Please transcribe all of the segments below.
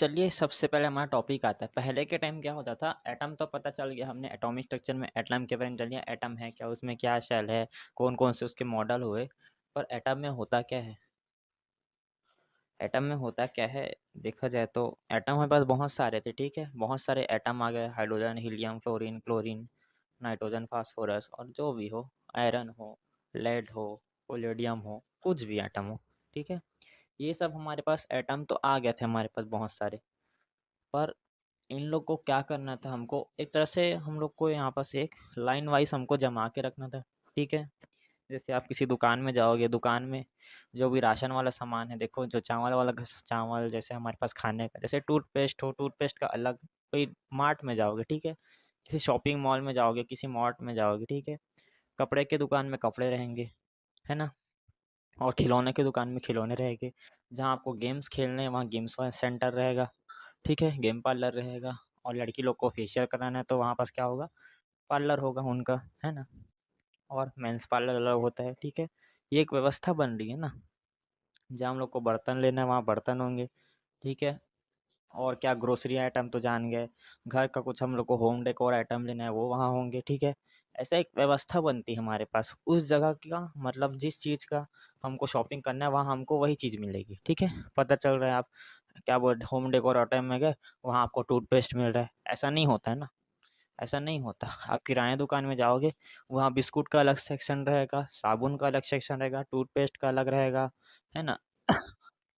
चलिए सबसे पहले हमारा टॉपिक आता है। पहले के टाइम क्या होता था, एटम तो पता चल गया, हमने एटॉमिक स्ट्रक्चर में एटम के बारे में जान लिया, एटम है क्या, उसमें क्या शेल है, कौन कौन से उसके मॉडल हुए। पर एटम में होता क्या है, एटम में होता क्या है, देखा जाए तो एटम हमारे पास बहुत सारे थे। ठीक है, बहुत सारे एटम आ गए, hydrogen, helium, fluorine, chlorine, nitrogen, phosphorus और जो भी हो, आयरन हो, लेड हो, पोलेडियम हो, कुछ भी एटम हो। ठीक है, ये सब हमारे पास एटम तो आ गए थे हमारे पास बहुत सारे। पर इन लोग को क्या करना था, हमको एक तरह से हम लोग को यहाँ पास एक लाइन वाइज हमको जमा के रखना था। ठीक है, जैसे आप किसी दुकान में जाओगे, दुकान में जो भी राशन वाला सामान है, देखो जो चावल वाला चावल, जैसे हमारे पास खाने का, जैसे टूथपेस्ट हो, टूथपेस्ट का अलग। कोई मार्ट में जाओगे, ठीक है, किसी शॉपिंग मॉल में जाओगे, किसी मार्ट में जाओगे, ठीक है, कपड़े के दुकान में कपड़े रहेंगे, है ना, और खिलौने की दुकान में खिलौने रहेंगे। जहाँ आपको गेम्स खेलने हैं वहाँ गेम्स का सेंटर रहेगा। ठीक है, गेम पार्लर रहेगा। और लड़की लोग को फेशियल कराना है तो वहाँ पास क्या होगा, पार्लर होगा उनका, है ना। और मेंस पार्लर अलग होता है। ठीक है, ये एक व्यवस्था बन रही है ना। जहाँ हम लोग को बर्तन लेना है वहाँ बर्तन होंगे। ठीक है, और क्या, ग्रोसरी आइटम तो जान गए, घर का कुछ हम लोग को होम डेकोर आइटम लेना है वो वहाँ होंगे। ठीक है, ऐसा एक व्यवस्था बनती है हमारे पास उस जगह का, मतलब जिस चीज़ का हमको शॉपिंग करना है वहाँ हमको वही चीज़ मिलेगी। ठीक है, पता चल रहा है। आप क्या बोल, होम डेकोर आइटम में गए, वहाँ आपको टूथपेस्ट मिल रहा है, ऐसा नहीं होता है ना। ऐसा नहीं होता। आप किराने दुकान में जाओगे, वहाँ बिस्कुट का अलग सेक्शन रहेगा, साबुन का अलग सेक्शन रहेगा, टूथपेस्ट का अलग रहेगा, है ना।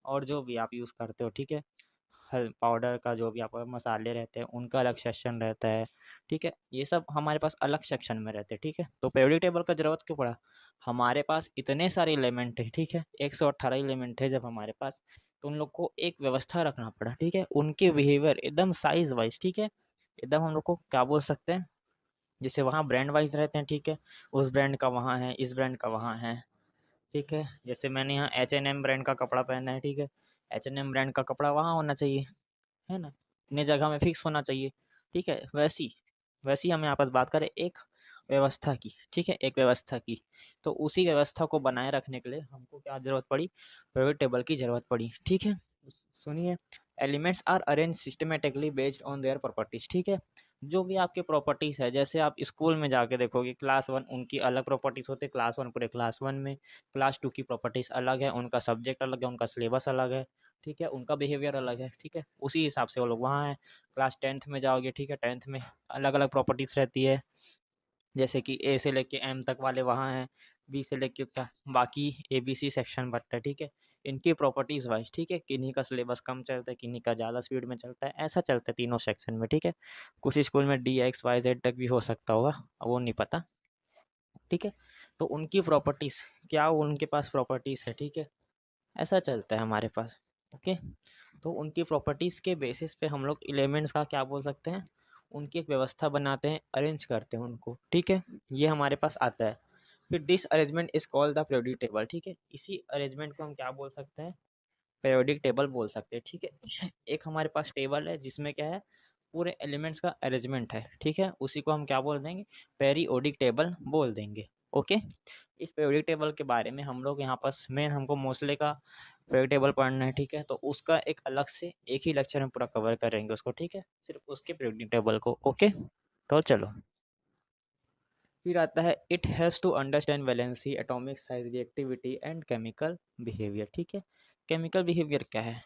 और जो भी आप यूज़ करते हो, ठीक है, हल पाउडर का जो भी आपका मसाले रहते हैं उनका अलग सेक्शन रहता है। ठीक है, ये सब हमारे पास अलग सेक्शन में रहते हैं। ठीक है, तो पीरियोडिक टेबल का ज़रूरत क्यों पड़ा, हमारे पास इतने सारे एलिमेंट है। ठीक है, 118 एलिमेंट है जब हमारे पास, तो उन लोग को एक व्यवस्था रखना पड़ा। ठीक है, उनके बिहेवियर एकदम साइज वाइज, ठीक है, एकदम हम लोग को क्या बोल सकते हैं, जैसे वहाँ ब्रांड वाइज रहते हैं। ठीक है, उस ब्रांड का वहाँ है, इस ब्रांड का वहाँ है। ठीक है, जैसे मैंने यहाँ H&M ब्रांड का कपड़ा पहना है, ठीक है, H&M ब्रांड का कपड़ा वहाँ होना चाहिए, है ना, इतने जगह में फिक्स होना चाहिए। ठीक है, वैसी वैसी हमें आपस बात करें एक व्यवस्था की। ठीक है, एक व्यवस्था की, तो उसी व्यवस्था को बनाए रखने के लिए हमको क्या ज़रूरत पड़ी, पीरियोडिक टेबल की ज़रूरत पड़ी। ठीक है, सुनिए, elements are arrange systematically based on their properties. ठीक है, जो भी आपके प्रॉपर्टीज़ है, जैसे आप स्कूल में जाके देखोगे, क्लास वन उनकी अलग प्रॉपर्टीज़ होते हैं, क्लास वन पूरे क्लास वन में, क्लास टू की प्रॉपर्टीज़ अलग है, उनका सब्जेक्ट अलग है, उनका सिलेबस अलग है। ठीक है, उनका बिहेवियर अलग है। ठीक है, उसी हिसाब से वो लोग वहाँ हैं। क्लास टेंथ में जाओगे, ठीक है, टेंथ में अलग अलग प्रॉपर्टीज़ रहती है, जैसे कि ए से लेके एम तक वाले वहाँ हैं, बी से लेके क्या बाकी ए बी सी सेक्शन बनता है। ठीक है, इनकी प्रॉपर्टीज़ वाइज, ठीक है, किन्हीं का सिलेबस कम चलता है, किन्हीं का ज़्यादा स्पीड में चलता है, ऐसा चलता है तीनों सेक्शन में। ठीक है, कुछ स्कूल में डी एक्स वाई जेड तक भी हो सकता होगा, वो नहीं पता। ठीक है, तो उनकी प्रॉपर्टीज़ क्या, उनके पास प्रॉपर्टीज़ है। ठीक है, ऐसा चलता है हमारे पास। ओके, तो उनकी प्रॉपर्टीज़ के बेसिस पे हम लोग एलिमेंट्स का क्या बोल सकते हैं, उनकी एक व्यवस्था बनाते हैं, अरेंज करते हैं उनको। ठीक है, ये हमारे पास आता है। फिर this arrangement is called the periodic table. ठीक है, इसी अरेंजमेंट को हम क्या बोल सकते हैं, पीरियोडिक टेबल बोल सकते हैं। ठीक है, एक हमारे पास टेबल है जिसमें क्या है, पूरे एलिमेंट्स का अरेंजमेंट है। ठीक है, उसी को हम क्या बोल देंगे, पेरियोडिक टेबल बोल देंगे। ओके, इस पीरियोडिक टेबल के बारे में हम लोग यहाँ पास मेन हमको मोस्टली का पीरियोडिक टेबल पढ़ना है। ठीक है, तो उसका एक अलग से एक ही लेक्चर में पूरा कवर करेंगे उसको। ठीक है, सिर्फ उसके पीरियोडिक टेबल को। ओके, तो चलो, फिर आता है it helps to understand valency, atomic size, reactivity and chemical behaviour. ठीक है, केमिकल बिहेवियर क्या है।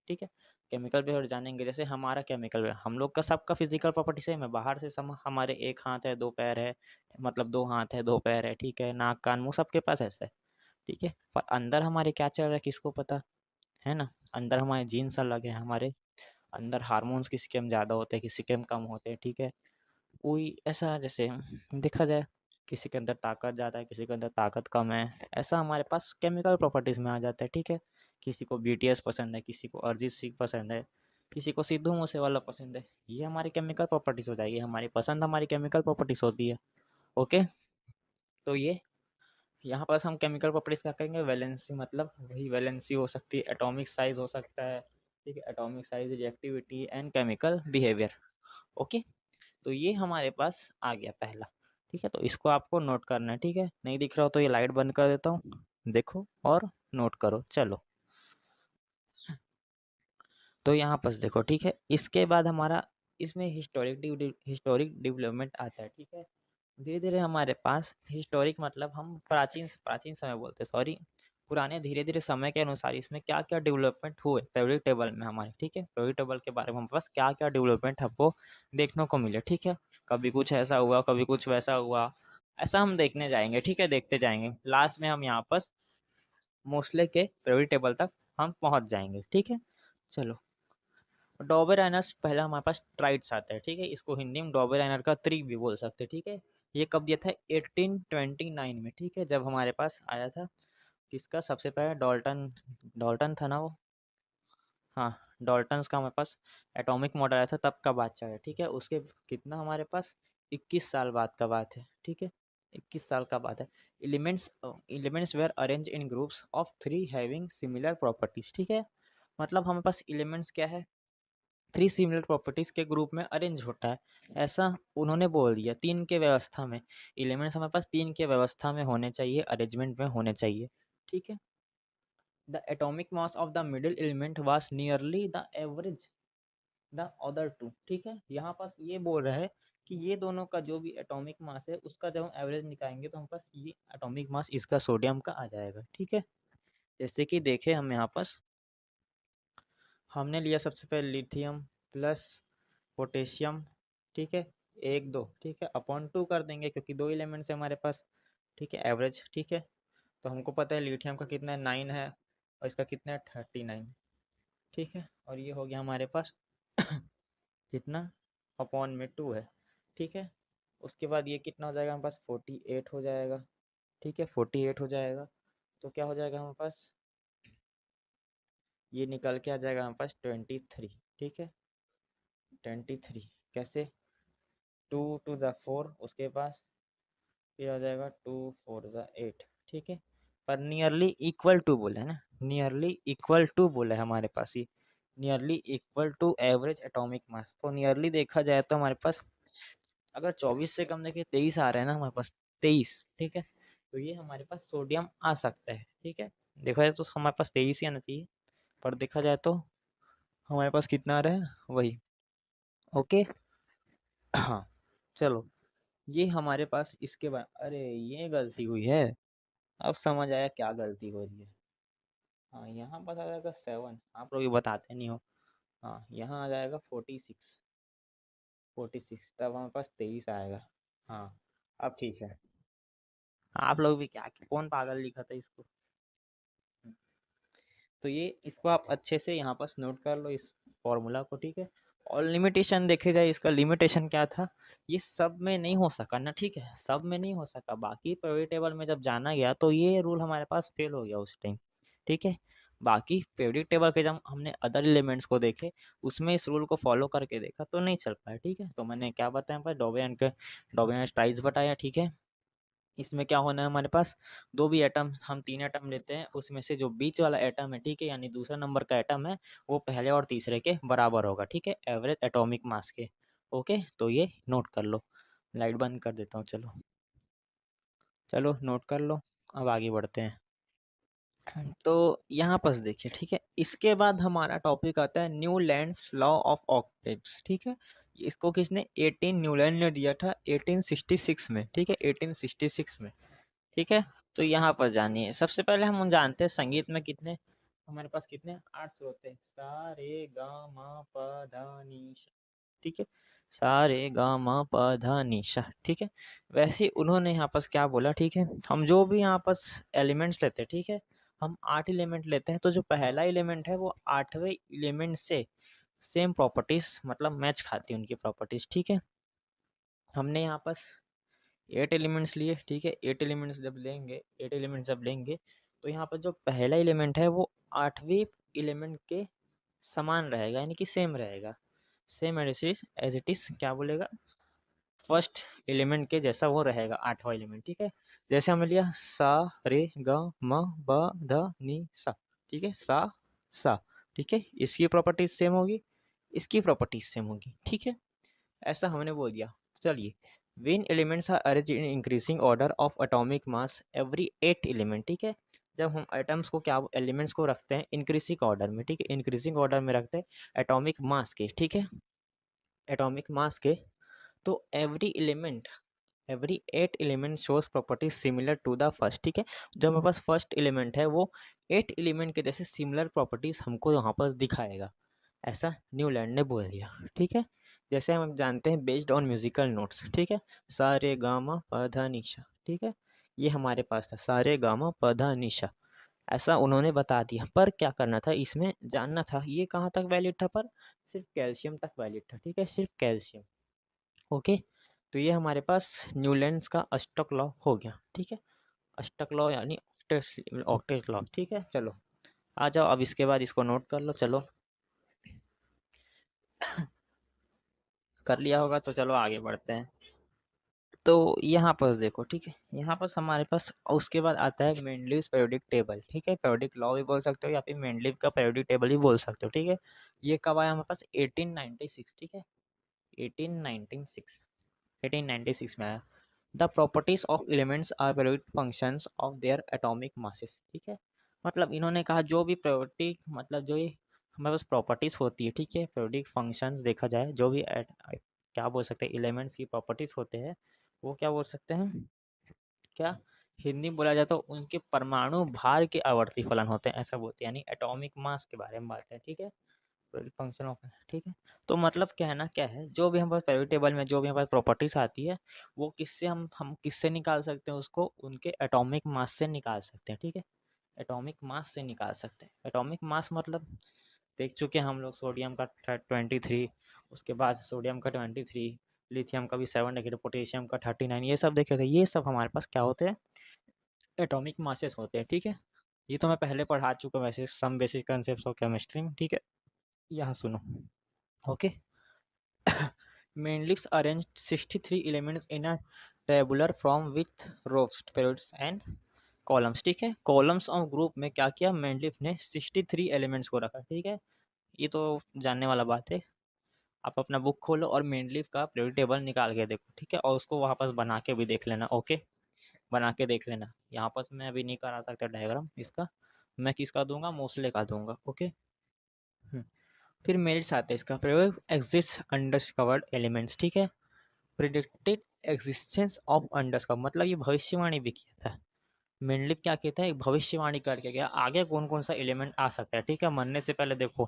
ठीक है, केमिकल बिहेवियर जानेंगे, जैसे हमारा केमिकल, हम लोग का सबका फिजिकल प्रॉपर्टी सेम है, बाहर से सम हमारे एक हाथ है, दो पैर है, मतलब दो हाथ है, दो पैर है, ठीक है, नाक कान मुंह सबके पास ऐसा है। ठीक है, पर अंदर हमारे क्या चल रहा है किसको पता, है ना। अंदर हमारे जीन्स अलग है, हमारे अंदर हार्मोन्स किसी के हम ज़्यादा होते हैं, किसी के हम कम होते हैं। ठीक है, कोई ऐसा, जैसे देखा जाए, किसी के अंदर ताकत ज़्यादा है, किसी के अंदर ताकत कम है, ऐसा हमारे पास केमिकल प्रॉपर्टीज़ में आ जाता है। ठीक है, किसी को बीटीएस पसंद है, किसी को अरिजीत सिंह पसंद है, किसी को सिद्धू मूसेवाला पसंद है, ये हमारी केमिकल प्रॉपर्टीज़ हो जाएगी, हमारी पसंद हमारी केमिकल प्रॉपर्टीज़ होती है। ओके, तो ये यहाँ पास हम केमिकल प्रॉपर्टीज़ क्या करेंगे, वैलेंसी, मतलब वही वैलेंसी हो सकती है, एटॉमिक साइज हो सकता है। ठीक है, atomic size, reactivity and chemical behaviour. Okay, तो ये हमारे पास आ गया पहला। ठीक है, तो इसको आपको नोट करना है। ठीक है, नहीं दिख रहा हो तो ये लाइट बंद कर देता हूँ, देखो और नोट करो। चलो, तो यहाँ पर देखो, ठीक है, इसके बाद हमारा इसमें हिस्टोरिक डेवलपमेंट आता है, ठीक है। धीरे धीरे हमारे पास हिस्टोरिक मतलब हम प्राचीन प्राचीन समय बोलते हैं, सॉरी, पुराने, धीरे धीरे समय के अनुसार इसमें क्या क्या डेवलपमेंट हुए पीरियोडिक टेबल में हमारे, ठीक है। पीरियोडिक टेबल के बारे में हमारे पास क्या क्या डेवलपमेंट हमको देखने को मिले, ठीक है। कभी कुछ ऐसा हुआ, कभी कुछ वैसा हुआ, ऐसा हम देखने जाएंगे, ठीक है, देखते जाएंगे। लास्ट में हम यहाँ पर मोस्ले के पीरियोडिक टेबल तक हम पहुँच जाएंगे, ठीक है। चलो, डॉबरआइनर्स पहला हमारे पास ट्राइड्स आता है, ठीक है। इसको हिंदी में डॉबरआइनर का त्रिक भी बोल सकते हैं, ठीक है। ये कब दिया था? 1829 में, ठीक है, जब हमारे पास आया था किसका सबसे पहले, डॉल्टन, डॉल्टन था ना वो, हाँ, डॉल्टन्स का हमारे पास एटॉमिक मॉडल आया था, तब का बात चल रहा है, ठीक है। उसके कितना हमारे पास 21 साल बाद का बात है, ठीक है, 21 साल का बात है। Elements were arranged in groups of 3 having similar properties, ठीक है। मतलब हमारे पास एलिमेंट्स क्या है, 3 सिमिलर प्रॉपर्टीज के ग्रुप में अरेंज होता है, ऐसा उन्होंने बोल दिया। 3 के व्यवस्था में एलिमेंट्स हमारे पास 3 के व्यवस्था में होने चाहिए, अरेंजमेंट में होने चाहिए, ठीक है। The atomic mass of the middle element was nearly the average the other two, ठीक है। यहाँ पास ये बोल रहा है कि ये दोनों का जो भी एटॉमिक मास है उसका जब हम एवरेज निकालेंगे तो हम पास ये एटॉमिक मास इसका सोडियम का आ जाएगा, ठीक है। जैसे कि देखे हम यहाँ पास, हमने लिया सबसे पहले लिथियम प्लस पोटेशियम, ठीक है, 1 2, ठीक है, अपॉन 2 कर देंगे क्योंकि 2 एलिमेंट्स है हमारे पास, ठीक है, एवरेज, ठीक है। तो हमको पता है लिथियम का कितना है, 9 है, और इसका कितना है, 39, ठीक है। और ये हो गया हमारे पास कितना, अपॉन में 2 है, ठीक है। उसके बाद ये कितना हो जाएगा हमारे पास, 48 हो जाएगा, ठीक है, 48 हो जाएगा। तो क्या हो जाएगा हमारे पास, ये निकल के आ जाएगा हमारे पास 23, ठीक है, 23 कैसे, 2 to the 4, उसके पास ये आ जाएगा 2 4 8, ठीक है। पर नियरली इक्वल टू बोला है ना, नियरली इक्वल टू बोला है हमारे पास, ये nearly equal to average atomic mass. तो नियरली देखा जाए तो हमारे पास अगर 24 से कम देखिए 23 आ रहा है ना हमारे पास, 23, ठीक है, तो ये हमारे पास सोडियम आ सकता है, ठीक है। देखा जाए तो हमारे पास 23 ही आना चाहिए, पर देखा जाए तो हमारे पास कितना आ रहा है, वही, ओके। हाँ, चलो, ये हमारे पास इसके बाद, अरे ये गलती हुई है, अब समझ आया क्या गलती हो रही है। हाँ, यहाँ पर आ जाएगा 7, आप लोग ये बताते नहीं हो। हाँ, यहाँ आ जाएगा 46, 46, तब हमारे पास 23 आएगा। हाँ, अब ठीक है। आप लोग भी क्या, कौन पागल लिखा था इसको। तो ये इसको आप अच्छे से यहाँ पर नोट कर लो इस फॉर्मूला को, ठीक है। और लिमिटेशन देखे जाए, इसका लिमिटेशन क्या था, ये सब में नहीं हो सका ना, ठीक है, सब में नहीं हो सका। बाकी पीरियोडिक टेबल में जब जाना गया तो ये रूल हमारे पास फेल हो गया उस टाइम, ठीक है। बाकी पीरियोडिक टेबल के जब हमने अदर एलिमेंट्स को देखे, उसमें इस रूल को फॉलो करके देखा तो नहीं चल पाया, ठीक है। तो मैंने क्या बताया, डोबेन स्ट्राइड्स बताया, ठीक है। इसमें क्या होना है हमारे पास, दो भी एटम, हम 3 एटम लेते हैं, उसमें से जो बीच वाला एटम है, ठीक है, यानी दूसरा नंबर का एटम है, वो पहले और तीसरे के बराबर होगा, ठीक है, एवरेज एटॉमिक मास के। ओके, तो ये नोट कर लो। लाइट बंद कर देता हूँ, चलो, चलो नोट कर लो। अब आगे बढ़ते हैं। तो यहाँ पर देखिए, ठीक है, इसके बाद हमारा टॉपिक आता है न्यूलैंड्स लॉ ऑफ ऑक्टेट्स, ठीक है। इसको किसने, 18 न्यूलैंड ने दिया था 1866 में, ठीक है, 1866 में, ठीक है। तो यहाँ पर जानिए, सबसे पहले हम जानते हैं संगीत में कितने हमारे पास, कितने 8 सुर होते हैं, सा रे गा मा पा धा नी सा, ठीक है, सा रे गा मा पा धा नी सा, ठीक है। वैसे ही उन्होंने यहाँ पर क्या बोला, ठीक है, हम जो भी यहाँ पर एलिमेंट्स लेते हैं, ठीक है, हम 8 एलिमेंट लेते हैं, तो जो पहला एलिमेंट है वो 8वें एलिमेंट से सेम प्रॉपर्टीज, मतलब मैच खाती है उनकी प्रॉपर्टीज, ठीक है। हमने यहाँ पर 8 एलिमेंट्स लिए, ठीक है, 8 एलिमेंट्स जब लेंगे, 8 एलिमेंट्स जब लेंगे, तो यहाँ पर जो पहला एलिमेंट है वो 8वें एलिमेंट के समान रहेगा, यानी कि सेम रहेगा, सेम एज इट इज क्या बोलेगा, फर्स्ट एलिमेंट के जैसा वो रहेगा, 8वां एलिमेंट, ठीक है। जैसे हमने लिया सा रे ग म ब ध नी सा, ठीक है, सा, ठीक है, इसकी प्रॉपर्टीज सेम होगी, इसकी प्रॉपर्टीज सेम होगी, ठीक है, ऐसा हमने बोल दिया। चलिए, when elements are arranged in increasing order of atomic mass every 8 element, ठीक है, जब हम एटम्स को क्या एलिमेंट्स को रखते हैं इंक्रीजिंग ऑर्डर में, ठीक है, इंक्रीजिंग ऑर्डर में रखते हैं एटॉमिक मास के, ठीक है, एटॉमिक मास के। तो every 8 element shows properties similar to the first, ठीक है, जो हमारे पास फर्स्ट एलिमेंट है वो 8 एलिमेंट के जैसे सिमिलर प्रॉपर्टीज हमको यहाँ पर दिखाएगा, ऐसा न्यूलैंड ने बोल दिया, ठीक है। जैसे हम जानते हैं बेस्ड ऑन म्यूजिकल नोट्स, ठीक है, सा रे गा मा पा धा नि सा, ठीक है, ये हमारे पास था सा रे गा मा पा धा नि सा, ऐसा उन्होंने बता दिया। पर क्या करना था, इसमें जानना था ये कहाँ तक वैलिड था, पर सिर्फ कैल्शियम तक वैलिड था, ठीक है, सिर्फ कैल्शियम। ओके, तो ये हमारे पास न्यूलैंड्स का अष्टक लॉ हो गया, ठीक है, अष्टक लॉ यानी ऑक्टेट लॉ, ठीक है। चलो आ जाओ, अब इसके बाद इसको नोट कर लो, चलो कर लिया होगा तो चलो आगे बढ़ते हैं। तो यहाँ पर देखो, ठीक है, यहाँ पर हमारे पास उसके बाद आता है मेंडलीव्स पीरियोडिक टेबल, ठीक है, पीरियोडिक लॉ भी बोल सकते हो या फिर मेंडलीव का पीरियोडिक टेबल भी बोल सकते हो, ठीक है। ये कब आया हमारे पास 1896, ठीक है, 1896, 1896 में आया। The properties of elements are periodic functions of their atomic masses, ठीक है, मतलब इन्होंने कहा जो भी प्रॉपर्टी, मतलब जो ये हमारे पास प्रॉपर्टीज होती है, ठीक है, पीरियोडिक फंक्शंस देखा जाए जो भी क्या बोल सकते हैं एलिमेंट्स की प्रॉपर्टीज होते हैं, वो क्या बोल सकते हैं, क्या हिंदी में बोला जाए तो उनके परमाणु भार के आवर्ती फलन होते हैं, ऐसा बोलते हैं, यानी एटॉमिक मास के बारे में बात है, ठीक है, फंक्शन ऑफ, ठीक है। तो मतलब कहना क्या है, जो भी हमारे पीरियोडिक टेबल में जो भी हमारे प्रॉपर्टीज आती है वो किससे हम किससे निकाल सकते हैं, उसको उनके एटॉमिक मास से निकाल सकते हैं, ठीक है, एटॉमिक मास से निकाल सकते हैं। एटॉमिक मास मतलब देख चुके हैं हम लोग, सोडियम का 23, उसके बाद सोडियम का 23, लिथियम का भी 7 देखे थे, पोटेशियम का 39, ये सब देखे थे, ये सब हमारे पास क्या होते हैं, एटॉमिक मासेस होते हैं, ठीक है। ये तो मैं पहले पढ़ा चुका हूँ वैसे some basic concepts of chemistry में, ठीक है, यहाँ सुनो। Okay, Mendeleev arranged 63 elements in a tabular form with rows, periods and columns, ठीक है, कॉलम्स ऑफ ग्रुप में क्या किया मेंडलीफ ने 63 एलिमेंट्स को रखा, ठीक है, ये तो जानने वाला बात है। आप अपना बुक खोलो और मेंडलीफ का पीरियोडिक टेबल निकाल के देखो, ठीक है, और उसको वापस बना के भी देख लेना, ओके, बना के देख लेना। यहाँ पर मैं अभी नहीं करा सकता डायग्राम इसका, मैं किसका दूंगा, मोस्ले का दूंगा, ओके। फिर मेरिट्स आते हैं इसका प्रयोग, एग्जिस्ट अनडिस्कवर्ड एलिमेंट्स, ठीक है, प्रिडिक्टेड एग्जिस्टेंस ऑफ अनडिस्कवर्ड, मतलब ये भविष्यवाणी भी किया था। मेंडलीव क्या कहता है, भविष्यवाणी करके गया आगे कौन कौन सा एलिमेंट आ सकता है, ठीक है, मरने से पहले देखो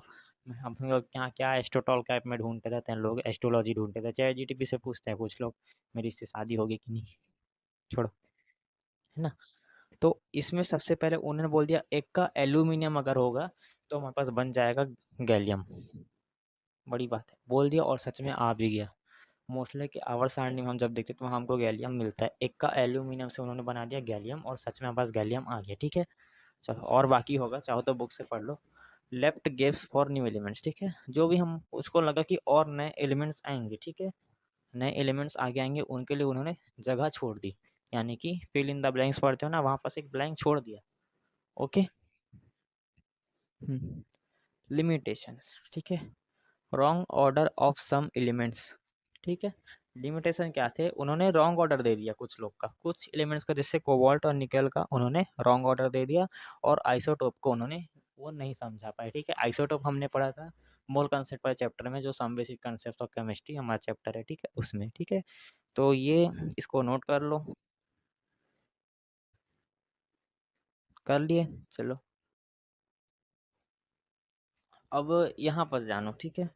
हम लोग क्या क्या एस्ट्रोटॉल कैप में ढूंढते रहते हैं लोग, एस्ट्रोलॉजी ढूंढते थे, चैट जीटीपी से पूछते हैं कुछ लोग मेरी इससे शादी होगी कि नहीं, छोड़ो, है ना। तो इसमें सबसे पहले उन्होंने बोल दिया एक का एल्यूमिनियम अगर होगा तो हमारे पास बन जाएगा गैलियम, बड़ी बात है, बोल दिया और सच में आ भी गया। मोस्टली के आवर्त सारणी में हम जब देखते तो हमको गैलियम मिलता है, एक का एल्यूमिनियम से उन्होंने बना दिया गैलियम और सच में हमारे पास गैलियम आ गया, ठीक है। चलो और बाकी होगा, चाहो तो बुक से पढ़ लो। Left gaps for new elements, ठीक है, जो भी हम उसको लगा कि और नए एलिमेंट्स आएंगे, ठीक है, नए एलिमेंट्स आगे आएंगे उनके लिए उन्होंने जगह छोड़ दी, यानी कि फिल इन द ब्लैंक्स पढ़ते हो ना, वहाँ पास एक ब्लैंक छोड़ दिया, ओके। लिमिटेशंस, ठीक है, wrong order of some elements, ठीक है, लिमिटेशन क्या थे, उन्होंने रॉन्ग ऑर्डर दे दिया कुछ लोग का, कुछ एलिमेंट्स का, जैसे कोबाल्ट और निकल का उन्होंने रॉन्ग ऑर्डर दे दिया, और आइसोटोप को उन्होंने वो नहीं समझा पाए, ठीक है, आइसोटोप हमने पढ़ा था मोल कंसेप्ट वाले चैप्टर में, जो some basic concept of chemistry हमारा चैप्टर है, ठीक है, उसमें, ठीक है। तो ये इसको नोट कर लो, कर लिए, चलो अब यहाँ पर जानो, ठीक है,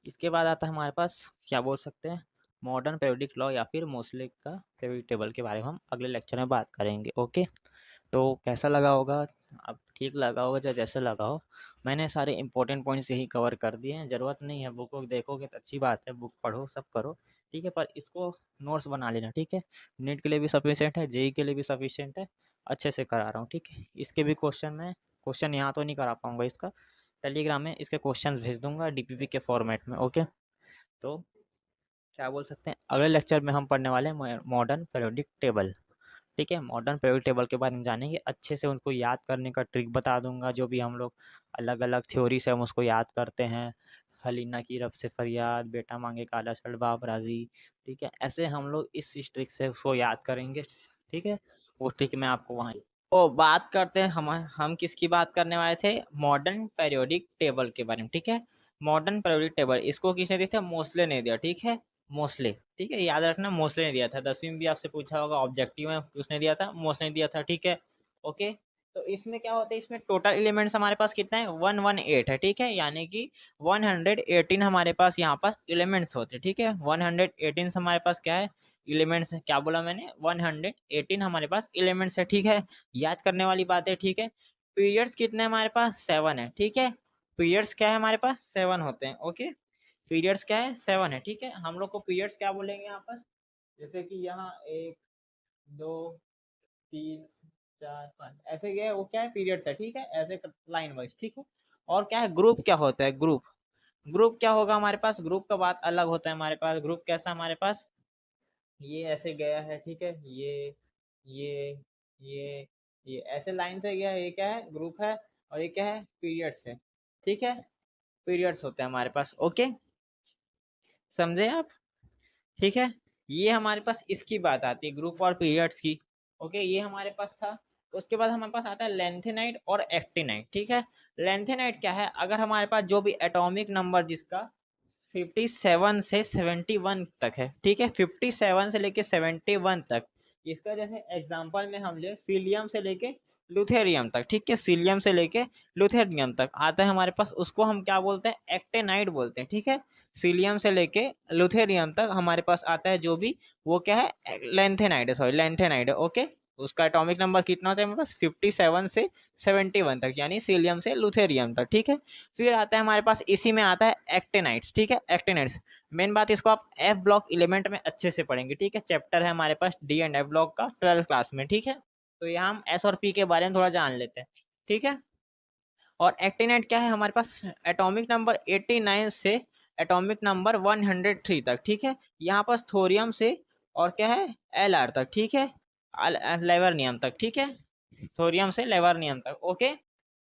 इसके बाद आता है हमारे पास क्या बोल सकते हैं मॉडर्न पीरियोडिक लॉ या फिर मोस्ले का पीरियोडिक टेबल के बारे में हम अगले लेक्चर में बात करेंगे, ओके। तो कैसा लगा होगा, अब ठीक लगा होगा चाहे जैसे लगा हो, मैंने सारे इंपॉर्टेंट पॉइंट्स यही कवर कर दिए हैं, ज़रूरत नहीं है बुक को देखोगे तो अच्छी बात है, बुक पढ़ो सब करो, ठीक है, पर इसको नोट्स बना लेना, ठीक है, नीट के लिए भी सफिशिएंट है, जेई के लिए भी सफिशिएंट है, अच्छे से करा रहा हूँ, ठीक है। इसके भी क्वेश्चन में, क्वेश्चन यहाँ तो नहीं करा पाऊंगा इसका, टेलीग्राम में इसके क्वेश्चन भेज दूंगा डीपीपी के फॉर्मेट में, ओके। तो क्या बोल सकते हैं अगले लेक्चर में हम पढ़ने वाले हैं मॉडर्न पीरियोडिक टेबल, ठीक है, मॉडर्न पीरियोडिक टेबल के बारे में जानेंगे अच्छे से, उनको याद करने का ट्रिक बता दूंगा, जो भी हम लोग अलग अलग थ्योरी से हम उसको याद करते हैं, हलीना की रब से फरियाद, बेटा मांगे काला शर्ट बाप राजी, ठीक है, ऐसे हम लोग इस ट्रिक से उसको याद करेंगे, ठीक है, वो ट्रिक मैं आपको वहाँ ओ बात करते हैं, हम किसकी बात करने वाले थे, मॉडर्न पीरियोडिक टेबल के बारे में, ठीक है। मॉडर्न पीरियोडिक टेबल इसको किसने दिया था, मोस्ले ने दिया, ठीक है। मोस्ले, ठीक है, याद रखना मोस्ले ने दिया था, 10वीं में भी आपसे पूछा होगा, ऑब्जेक्टिव में उसने दिया था, मोस्ले ने दिया था, ठीक है। ओके, तो इसमें क्या होता है, इसमें टोटल एलिमेंट्स हमारे पास कितना है, 118 है, ठीक है, यानी कि 118 हमारे पास यहाँ पास एलिमेंट्स होते हैं, ठीक है। 118 हमारे पास क्या है, एलिमेंट्स है, क्या बोला मैंने, 118 हमारे पास एलिमेंट्स है, ठीक है। याद करने वाली बात है, ठीक है। पीरियड्स कितने हमारे पास, 7 है, ठीक है। पीरियड्स क्या है हमारे पास, 7 होते हैं, ओके। पीरियड्स क्या है, 7 है, ठीक है। हम लोग को पीरियड्स क्या बोलेंगे यहाँ पर, जैसे कि यहाँ 1 2 3 4 5 ऐसे गए, वो क्या है, पीरियड्स है, ठीक है, ऐसे लाइन वाइज, ठीक है। और क्या है, ग्रुप क्या होता है, ग्रुप, ग्रुप क्या होगा हमारे पास, ग्रुप का बात अलग होता है हमारे पास। ग्रुप कैसा हमारे पास, ये ऐसे गया है, ठीक है, ये ये ये ऐसे लाइन से गया है, ये क्या है, ग्रुप है। और ये क्या है, पीरियड्स है, ठीक है। पीरियड्स होते हैं हमारे पास, ओके, समझे आप, ठीक है। ये हमारे पास इसकी बात आती है, ग्रुप और पीरियड्स की, ओके, ये हमारे पास था। तो उसके बाद हमारे पास आता है लेंथेनाइड और एक्टिनाइड, ठीक है। लेंथेनाइड क्या है, अगर हमारे पास जो भी एटॉमिक नंबर जिसका 57 से 71 तक है, ठीक है, 57 से लेके 71 तक, इसका जैसे एग्जांपल में हम ले सीलियम से लेके लुथेरियम तक, ठीक है, सीलियम से लेके लुथेरियम तक आता है हमारे पास, उसको हम क्या बोलते हैं, एक्टेनाइड बोलते हैं, ठीक है। सीलियम से लेके लुथेरियम तक हमारे पास आता है जो भी, वो क्या है, लेंथेनाइड है, सॉरी लेंथेनाइड है, ओके। उसका एटॉमिक नंबर कितना होता है हमारे पास, 57 से 71 तक, यानी सीलियम से लुथेरियम तक, ठीक है। फिर आता है हमारे पास, इसी में आता है एक्टेनाइड्स, ठीक है, एक्टेनाइड्स। मेन बात, इसको आप एफ ब्लॉक एलिमेंट में अच्छे से पढ़ेंगे, ठीक है, चैप्टर है हमारे पास डी एंड एफ ब्लॉक का 12th क्लास में, ठीक है। तो यहाँ हम एस और पी के बारे में थोड़ा जान लेते हैं, ठीक है। और एक्टिनेट क्या है हमारे पास, एटॉमिक नंबर 89 से एटॉमिक नंबर 103 तक, ठीक है। यहाँ पास थोरियम से और क्या है, एल आर तक, ठीक है, लेवर्नियम तक, ठीक है। थोरियम से लेवर्नियम तक, ओके।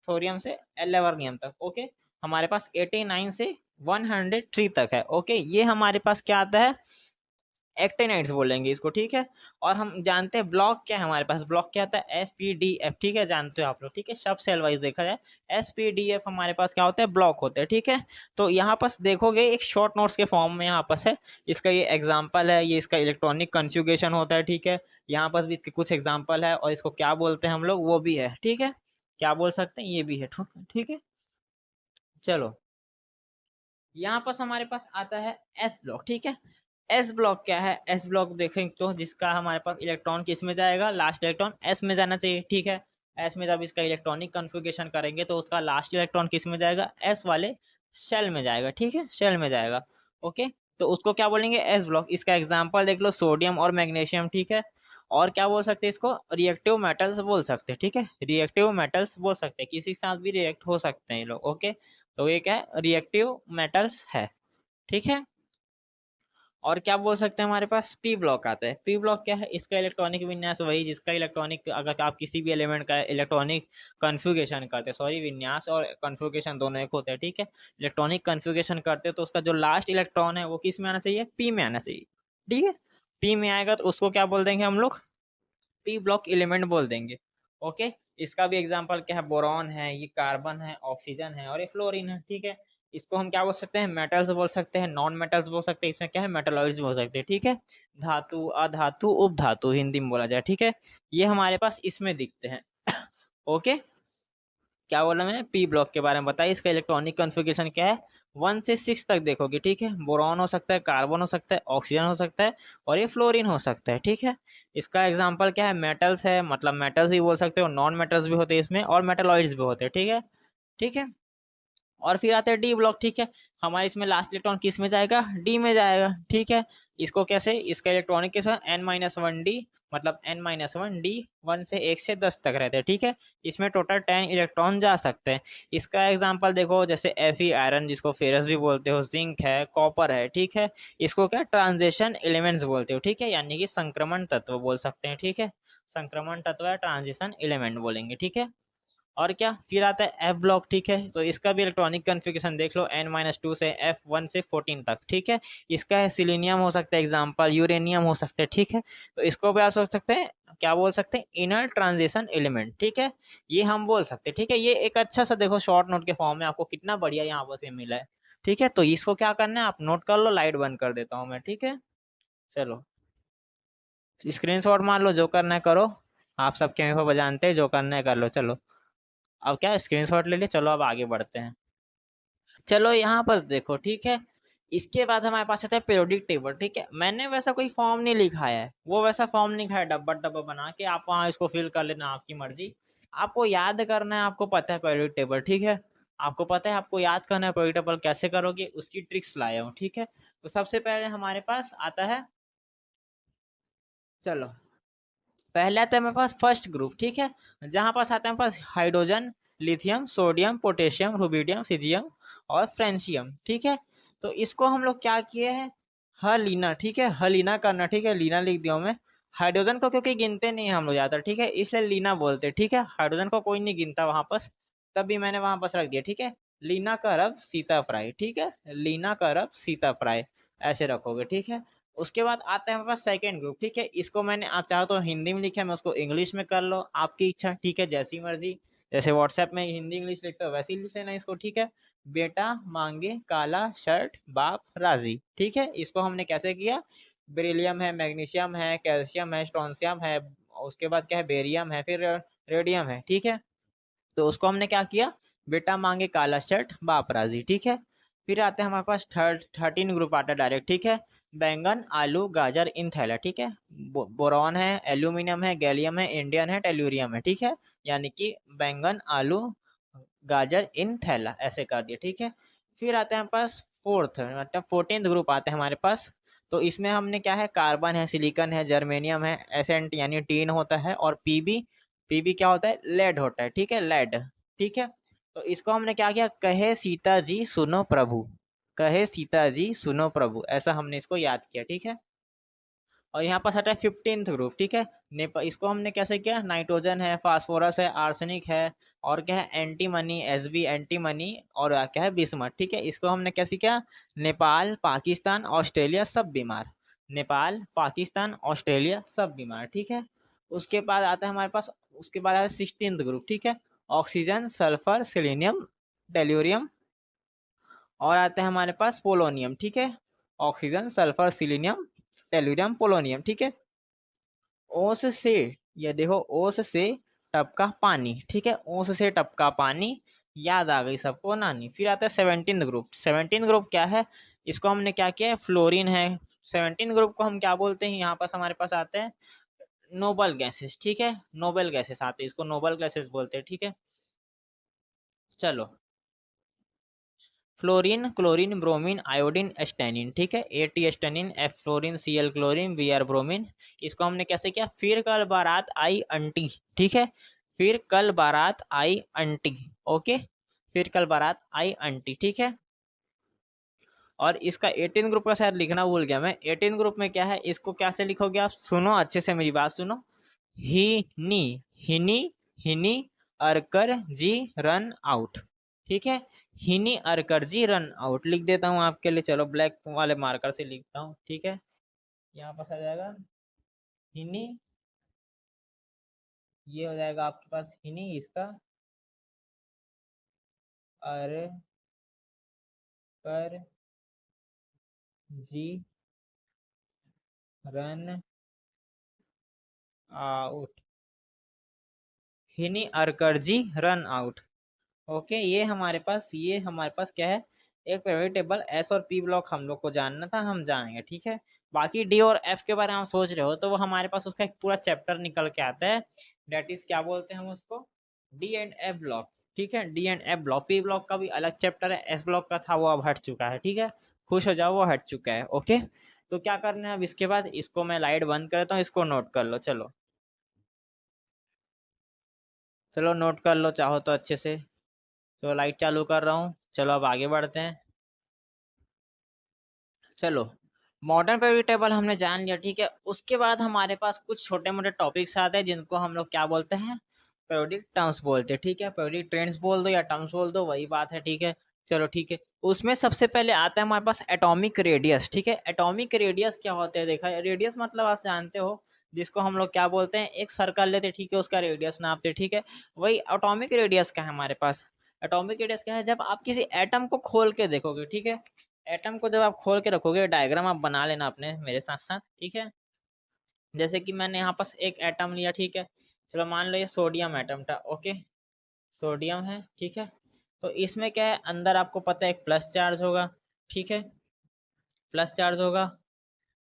थोरियम से लेवर्नियम तक, ओके। हमारे पास 89 से 103 तक है, ओके। ये हमारे पास क्या आता है, एक्टिनाइड्स बोलेंगे इसको, ठीक है। और हम जानते हैं ब्लॉक क्या है हमारे पास, ब्लॉक क्या आता है, एस पी डी एफ, ठीक है, जानते हो आप लोग, ठीक है, सब सेल वाइज देखा जाए, एस पी डी एफ हमारे पास क्या होता है, ब्लॉक होते हैं, ठीक है। तो यहाँ पास देखोगे एक शॉर्ट नोट्स के फॉर्म में यहाँ पास है, इसका ये एग्जाम्पल है, ये इसका इलेक्ट्रॉनिक कन्फ्यूगेशन होता है, ठीक है। यहाँ पास भी इसके कुछ एग्जाम्पल है, और इसको क्या बोलते हैं हम लोग वो भी है, ठीक है, क्या बोल सकते हैं ये भी है, ठीक है। चलो, यहाँ पास हमारे पास आता है एस ब्लॉक, ठीक है। एस ब्लॉक क्या है, एस ब्लॉक देखें तो जिसका हमारे पास इलेक्ट्रॉन किस में जाएगा, लास्ट इलेक्ट्रॉन एस में जाना चाहिए, ठीक है। एस में जब इसका इलेक्ट्रॉनिक कन्फिगरेशन करेंगे तो उसका लास्ट इलेक्ट्रॉन किस में जाएगा, एस वाले शेल में जाएगा, ठीक है, शेल में जाएगा, ओके। तो उसको क्या बोलेंगे, एस ब्लॉक। इसका एग्जाम्पल देख लो, सोडियम और मैग्नीशियम, ठीक है। और क्या बोल सकते हैं इसको, रिएक्टिव मेटल्स बोल सकते हैं, ठीक है, रिएक्टिव मेटल्स बोल सकते हैं, किसी के साथ भी रिएक्ट हो सकते हैं ये लोग, ओके। तो ये क्या है, रिएक्टिव मेटल्स है, ठीक है। और क्या बोल सकते हैं, हमारे पास पी ब्लॉक आता है। पी ब्लॉक क्या है, इसका इलेक्ट्रॉनिक विन्यास वही जिसका इलेक्ट्रॉनिक, अगर आप किसी भी एलिमेंट का इलेक्ट्रॉनिक कन्फ्यूगेशन करते हैं, सॉरी, विन्यास और कन्फ्यूगेशन दोनों एक होते हैं, ठीक है। इलेक्ट्रॉनिक कन्फ्यूगेशन करते हैं तो उसका जो लास्ट इलेक्ट्रॉन है वो किस में आना चाहिए, पी में आना चाहिए, ठीक है। पी में आएगा तो उसको क्या बोल देंगे हम लोग, पी ब्लॉक एलिमेंट बोल देंगे, ओके। इसका भी एग्जांपल क्या है, बोरॉन है, ये कार्बन है, ऑक्सीजन है, और ये फ्लोरीन है, ठीक है। इसको हम क्या बोल सकते हैं, मेटल्स बोल सकते हैं, नॉन मेटल्स बोल सकते हैं, इसमें क्या है, मेटलॉइड्स बोल सकते हैं, ठीक है। धातु, अधातु, उपधातु हिंदी में बोला जाए, ठीक है। ये हमारे पास इसमें दिखते हैं ओके। क्या बोला मैंने, पी ब्लॉक के बारे में बताइए, इसका इलेक्ट्रॉनिक कॉन्फ़िगरेशन क्या है, 1 से 6 तक देखोगे, ठीक है। बोरॉन हो सकता है, कार्बन हो सकता है, ऑक्सीजन हो सकता है, और ये फ्लोरीन हो सकता है, ठीक है। इसका एग्जांपल क्या है, मेटल्स है, मतलब मेटल्स भी बोल सकते हो, नॉन मेटल्स भी होते हैं इसमें, और मेटलॉइड्स भी होते हैं, ठीक है, ठीक है। और फिर आता है डी ब्लॉक, ठीक है। हमारे इसमें लास्ट इलेक्ट्रॉन किस में जाएगा, डी में जाएगा, ठीक है। इसको कैसे, इसका इलेक्ट्रॉनिक कैसा, n-1 डी, मतलब n-1 डी, 1 से 10 तक रहते हैं, ठीक है। इसमें टोटल 10 इलेक्ट्रॉन जा सकते हैं। इसका एग्जांपल देखो, जैसे Fe आयरन, जिसको फेरस भी बोलते हो, जिंक है, कॉपर है, ठीक है। इसको क्या ट्रांजिशन एलिमेंट्स बोलते हो, ठीक है, यानी कि संक्रमण तत्व बोल सकते हैं, ठीक है। संक्रमण तत्व या ट्रांजिशन एलिमेंट बोलेंगे, ठीक है। और क्या फिर आता है एफ ब्लॉक, ठीक है। तो इसका भी इलेक्ट्रॉनिक कॉन्फ़िगरेशन देख लो, n-2 से F1 से 14 तक, ठीक है। इसका है सिलीनियम हो सकता है एग्जाम्पल, यूरेनियम हो सकते हैं, ठीक है। तो इसको भी आप सोच सकते हैं, क्या बोल सकते हैं, इनर ट्रांजिशन एलिमेंट, ठीक है। ये हम बोल सकते हैं, ठीक है। ये एक अच्छा सा देखो शॉर्ट नोट के फॉर्म में आपको कितना बढ़िया यहाँ पर से मिला है, ठीक है। तो इसको क्या करना है, आप नोट कर लो, लाइट बंद कर देता हूँ मैं, ठीक है। चलो स्क्रीनशॉट मार लो, जो करना है करो, आप सबके मेरे को जानते हैं, जो करना है कर लो। चलो अब क्या स्क्रीनशॉट ले लिए, चलो अब आगे बढ़ते हैं। चलो यहाँ पर देखो, ठीक है। इसके बाद हमारे पास आता है पीरियोडिक टेबल, ठीक है। मैंने वैसा कोई फॉर्म नहीं लिखा है, वो वैसा फॉर्म नहीं लिखा है डब्बा डब्बा बना के, आप वहाँ इसको फिल कर लेना, आपकी मर्जी। आपको याद करना है, आपको पता है पीरियोडिक टेबल, ठीक है। आपको पता है, आपको याद करना है पीरियोडिक टेबल कैसे करोगे, उसकी ट्रिक्स लाया हूँ, ठीक है। तो सबसे पहले हमारे पास आता है, चलो पहले आता है मेरे पास फर्स्ट ग्रुप, ठीक है। जहाँ पास आता है मेरे पास hydrogen, lithium, sodium, potassium, rubidium, caesium और फ्रेंशियम, ठीक है। तो इसको हम लोग क्या किए हैं, हलीना, ठीक है, हलीना करना, ठीक है। लीना लिख दिया हूं मैं। हाइड्रोजन को क्योंकि गिनते नहीं हम लोग ज्यादा, ठीक है, इसलिए लीना बोलते हैं, ठीक है। हाइड्रोजन को कोई नहीं गिनता वहां पास, तब भी मैंने वहां पास रख दिया, ठीक है। लीना का रब सीता फ्राई, ठीक है। लीना का रब सीता फ्राई, ऐसे रखोगे, ठीक है। उसके बाद आता है हमारे पास सेकंड ग्रुप, ठीक है। इसको मैंने, आप चाहो तो हिंदी में लिखा है, मैं उसको इंग्लिश में कर लो, आपकी इच्छा, ठीक है, जैसी मर्जी। जैसे व्हाट्सएप में हिंदी इंग्लिश लिखते हो वैसे ही लिख लेना इसको, ठीक है। बेटा मांगे काला शर्ट बाप राजी, ठीक है। इसको हमने कैसे किया, बेरिलियम है, मैग्नीशियम है, कैल्शियम है, स्ट्रोंशियम है, उसके बाद क्या है, बेरियम है, फिर रेडियम है, ठीक है। तो उसको हमने क्या किया, बेटा मांगे काला शर्ट बाप राजी, ठीक है। फिर आते हैं हमारे पास 13 ग्रुप आता है डायरेक्ट, ठीक है। बैंगन आलू गाजर इन थैला, ठीक है। बोरॉन है, एल्यूमिनियम है, गैलियम है, इंडियन है, टेल्यूरियम है, ठीक है। यानी कि बैंगन आलू गाजर इन थैला, ऐसे कर दिया, ठीक है। फिर आते हैं हमारे पास फोर्थ, मतलब 14th ग्रुप आता है हमारे पास। तो इसमें हमने क्या है, कार्बन है, सिलिकॉन है, जर्मेनियम है, एसेंट यानी टीन होता है, और पीबी, पीबी क्या होता है, लेड होता है, ठीक है, लेड, ठीक है। तो इसको हमने क्या किया, कहे सीता जी सुनो प्रभु, कहे सीता जी सुनो प्रभु, ऐसा हमने इसको याद किया, ठीक है। और यहाँ पर हटा है 15th ग्रुप, ठीक है। इसको हमने कैसे किया, नाइट्रोजन है, फास्फोरस है, आर्सेनिक है, और क्या है, एंटीमनी, एसबी एंटीमनी, और क्या है, बिस्मथ, ठीक है। इसको हमने कैसे किया, नेपाल पाकिस्तान ऑस्ट्रेलिया सब बीमार, नेपाल पाकिस्तान ऑस्ट्रेलिया सब बीमार, ठीक है। उसके बाद आता है हमारे पास, उसके बाद आता है 16th ग्रुप, ठीक है। ऑक्सीजन सल्फर सेलेनियम टेल्यूरियम, और आता है हमारे पास पोलोनियम, ठीक है। Oxygen sulphur selenium tellurium polonium, ठीक है। ओस से, ये देखो ओस से टपका पानी, ठीक है, ओस से टपका पानी, याद आ गई सबको नानी। फिर आता है 17th ग्रुप, 17th ग्रुप क्या है, इसको हमने क्या किया है, फ्लोरीन है। 17th ग्रुप को हम क्या बोलते हैं, यहाँ पास हमारे पास आते हैं नोबल गैसेस, ठीक है, नोबल गैसेस आते हैं, इसको नोबल गैसेस बोलते हैं, ठीक है। चलो fluorine chlorine bromine iodine astatine, ठीक है, A T astatine, F fluorine, C L chlorine, B R bromine. इसको हमने कैसे किया, फिर कल बारात आई अंटी, ठीक है, फिर कल बारात आई अंटी, ओके, फिर कल बारात आई अंटी, ठीक है। और इसका 18 ग्रुप का शायद लिखना भूल गया मैं, 18 ग्रुप में क्या है, इसको कैसे लिखोगे आप, सुनो अच्छे से मेरी बात सुनो, ही नी, हिनी, हिनी अरकर जी रन आउट, ठीक है। हिनी अरकर जी रन आउट लिख देता हूँ आपके लिए, चलो ब्लैक वाले मार्कर से लिखता हूँ, ठीक है। यहाँ पास आ जाएगा हिनी, ये हो जाएगा आपके पास हिनी, इसका अरकर जी रन आउट, हिनी अरकर जी रन आउट, ओके। ये हमारे पास क्या है, एक वेरिएबल एस और पी ब्लॉक हम लोग को जानना था, हम जानेंगे, ठीक है। बाकी डी और एफ के बारे में आप सोच रहे हो तो वो हमारे पास उसका एक पूरा चैप्टर निकल के आता है, डेट इज क्या बोलते हैं हम उसको, डी एंड एफ ब्लॉक, ठीक है। D and F block, P block का भी अलग चैप्टर है, एस ब्लॉक का था वो अब हट चुका है, ठीक है। खुश हो जाओ वो हट चुका है, ओके। तो क्या करना है अब, इसके बाद इसको मैं लाइट बंद करता हूँ, इसको नोट कर लो, चलो चलो नोट कर लो चाहो तो अच्छे से। तो लाइट चालू कर रहा हूँ, चलो अब आगे बढ़ते हैं। चलो मॉडर्न पेरियोडिक टेबल हमने जान लिया, ठीक है। उसके बाद हमारे पास कुछ छोटे मोटे टॉपिक्स आते हैं जिनको हम लोग क्या बोलते हैं, पीरियोडिक टर्म्स बोलते हैं, ठीक है। पीरियोडिक ट्रेंड्स बोल दो या टर्म्स बोल दो, वही बात है, ठीक है। चलो ठीक है। उसमें सबसे पहले आता है हमारे पास एटॉमिक रेडियस, ठीक है। एटॉमिक रेडियस क्या होता है, देखा रेडियस मतलब आप जानते हो, जिसको हम लोग क्या बोलते हैं, एक सर्कल लेते, ठीक है, उसका रेडियस नापते, ठीक है। वही एटॉमिक रेडियस का है हमारे पास। एटॉमिक रेडियस क्या है, जब आप किसी एटम को खोल के देखोगे, ठीक है। एटम को जब आप खोल के रखोगे, डायग्राम आप बना लेना अपने मेरे साथ साथ, ठीक है। जैसे कि मैंने यहाँ पास एक एटम लिया, ठीक है। चलो मान लो ये सोडियम एटम था, ओके। सोडियम है, ठीक है। तो इसमें क्या है, अंदर आपको पता है एक प्लस चार्ज होगा, ठीक है। प्लस चार्ज होगा।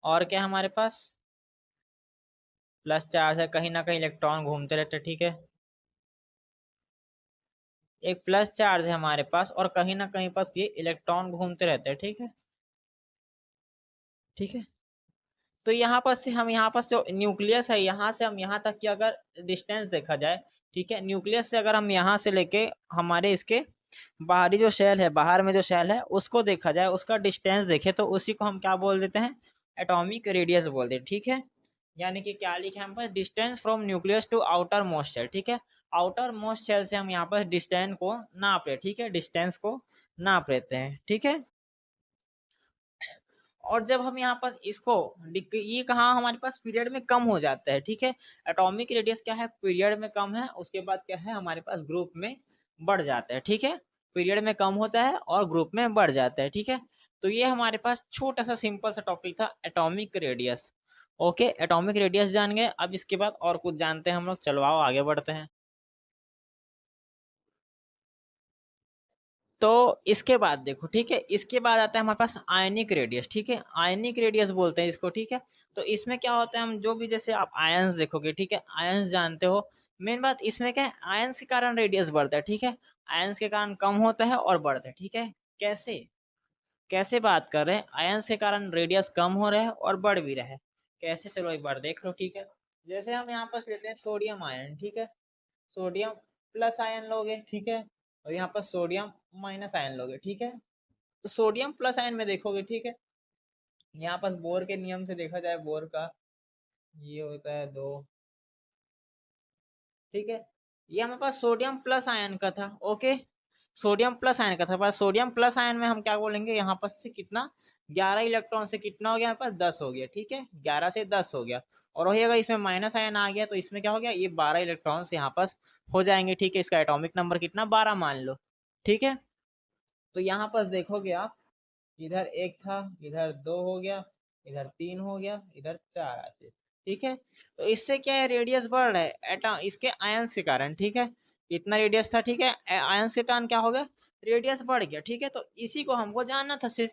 और क्या है हमारे पास, प्लस चार्ज है, कहीं ना कहीं इलेक्ट्रॉन घूमते रहते हैं, ठीक है। एक प्लस चार्ज है हमारे पास और कहीं ना कहीं पास ये इलेक्ट्रॉन घूमते रहते हैं, ठीक है। ठीक है। तो यहाँ पर से हम यहाँ पर जो न्यूक्लियस है, यहाँ से हम यहाँ तक की अगर डिस्टेंस देखा जाए, ठीक है। न्यूक्लियस से अगर हम यहाँ से लेके हमारे इसके बाहरी जो शेल है, बाहर में जो शेल है, उसको देखा जाए, उसका डिस्टेंस देखे, तो उसी को हम क्या बोल देते हैं, एटॉमिक रेडियस बोल देते हैं, ठीक है। यानी कि क्या लिखे हम पर, distance from nucleus to outer most shell, ठीक है। आउटर मोस्ट शेल से हम यहाँ पर डिस्टेंस को नाप रहे, ठीक है, डिस्टेंस को नाप लेते हैं, ठीक है। और जब हम यहाँ पास इसको ये कहाँ हमारे पास पीरियड में कम हो जाता है, ठीक है। एटॉमिक रेडियस क्या है, पीरियड में कम है, उसके बाद क्या है हमारे पास ग्रुप में बढ़ जाता है, ठीक है। पीरियड में कम होता है और ग्रुप में बढ़ जाता है, ठीक है। तो ये हमारे पास छोटा सा सिंपल सा टॉपिक था, atomic radius. Okay, atomic radius जान गए, अब इसके बाद और कुछ जानते हैं हम लोग, चलो आओ आगे बढ़ते हैं। तो इसके बाद देखो, ठीक है, इसके बाद आता है हमारे पास आयनिक रेडियस, ठीक है। आयनिक रेडियस बोलते हैं इसको, ठीक है। तो इसमें क्या होता है, हम जो भी जैसे आप आयंस देखोगे, ठीक है, आयंस जानते हो। मेन बात इसमें क्या है, आयंस के कारण रेडियस बढ़ता है, ठीक है। आयंस के कारण कम होता है और बढ़ता है, ठीक है। कैसे, कैसे बात कर रहे हैं, आयंस के कारण रेडियस कम हो रहा है और बढ़ भी रहा है, कैसे, चलो एक बार देख लो, ठीक है। जैसे हम यहाँ पर लेते हैं सोडियम आयन, ठीक है। सोडियम प्लस आयन लोगे, ठीक है। और यहाँ पर सोडियम माइनस आयन लोगे, ठीक है। तो सोडियम प्लस आयन में देखोगे, ठीक है। यहाँ पर बोर के नियम से देखा जाए, बोर का ये होता है 2, ठीक है। ये हमारे पास सोडियम प्लस आयन का था, ओके। सोडियम प्लस आयन का था, पर सोडियम प्लस आयन में हम क्या बोलेंगे, यहाँ पर से कितना, 11 इलेक्ट्रॉन से कितना हो गया हमारे पास, 10 हो गया, ठीक है। 11 से 10 हो गया। और वही अगर इसमें माइनस आयन आ गया तो इसमें क्या हो गया, ये 12 इलेक्ट्रॉन से यहाँ पास हो जाएंगे, ठीक है। इसका एटॉमिक नंबर कितना, 12 मान लो, ठीक है। तो यहाँ पर देखोगे आप, इधर एक था, इधर 2 हो गया, इधर 3 हो गया, इधर 4 ऐसे, ठीक है। तो इससे क्या है, रेडियस बढ़ रहा है एटॉम इसके आयंस के कारण, ठीक है। इतना रेडियस था, ठीक है, आयंस के कारण क्या हो गया, रेडियस बढ़ गया, ठीक है। तो इसी को हमको जानना था सिर्फ,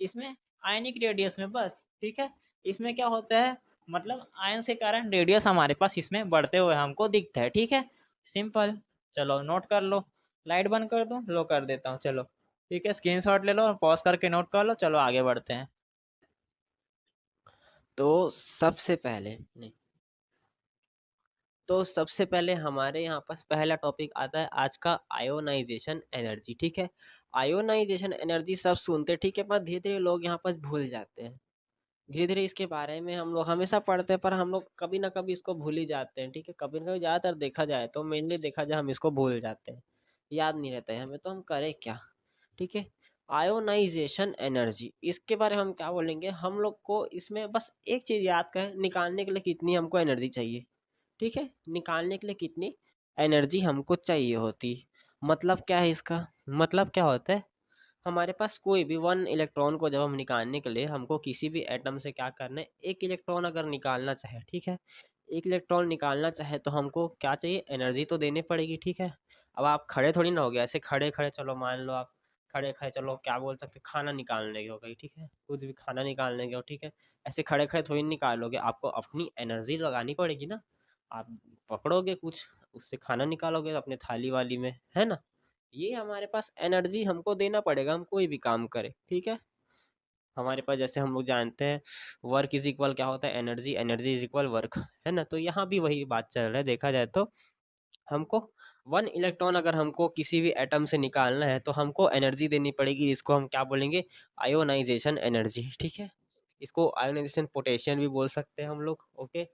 इसमें आयनिक रेडियस में बस, ठीक है। इसमें क्या होता है, मतलब आयंस के कारण रेडियस हमारे पास इसमें बढ़ते हुए हमको दिखता है, ठीक है। सिंपल। चलो नोट कर लो, लाइट बंद कर दूं, लो कर देता हूँ, चलो ठीक है। स्क्रीनशॉट ले लो और पॉज करके नोट कर लो, चलो आगे बढ़ते हैं। तो सबसे पहले नहीं, तो सबसे पहले हमारे यहाँ पास पहला टॉपिक आता है आज का, आयोनाइजेशन एनर्जी, ठीक है। आयोनाइजेशन एनर्जी सब सुनते, ठीक है, पर धीरे धीरे लोग यहाँ पर भूल जाते हैं। धीरे धीरे इसके बारे में हम लोग हमेशा पढ़ते हैं, पर हम लोग कभी ना कभी इसको भूल ही जाते हैं, ठीक है। कभी ना कभी, ज़्यादातर देखा जाए तो, मेनली देखा जाए, हम इसको भूल जाते हैं, याद नहीं रहता है हमें, तो हम करें क्या, ठीक है। आयोनाइजेशन एनर्जी, इसके बारे में हम क्या बोलेंगे, हम लोग को इसमें बस एक चीज़ याद करें, निकालने के लिए कितनी हमको एनर्जी चाहिए, ठीक है। निकालने के लिए कितनी एनर्जी हमको चाहिए होती, मतलब क्या है इसका, मतलब क्या होता है, हमारे पास कोई भी 1 इलेक्ट्रॉन को जब हम निकालने के लिए, हमको किसी भी एटम से क्या करना है, 1 इलेक्ट्रॉन अगर निकालना चाहे, ठीक है, 1 इलेक्ट्रॉन निकालना चाहे तो हमको क्या चाहिए, एनर्जी तो देनी पड़ेगी, ठीक है। अब आप खड़े थोड़ी ना हो गए ऐसे, खड़े खड़े, चलो मान लो आप खड़े खड़े, चलो क्या बोल सकते, खाना निकालने के हो गई, ठीक है, कुछ भी खाना निकालने के हो, ठीक है। ऐसे खड़े खड़े थोड़ी निकालोगे, आपको अपनी एनर्जी लगानी पड़ेगी ना। आप पकड़ोगे कुछ, उससे खाना निकालोगे अपने थाली वाली में, है ना। ये हमारे पास एनर्जी हमको देना पड़ेगा, हम कोई भी काम करें, ठीक है। हमारे पास जैसे हम लोग जानते हैं, वर्क इज इक्वल क्या होता है, energy, energy is equal work, है ना। तो यहाँ भी वही बात चल रहा है, देखा जाए तो हमको 1 इलेक्ट्रॉन अगर हमको किसी भी एटम से निकालना है तो हमको एनर्जी देनी पड़ेगी, इसको हम क्या बोलेंगे, आयोनाइजेशन एनर्जी, ठीक है। इसको आयोनाइजेशन पोटेंशियल भी बोल सकते हैं हम लोग, ओके।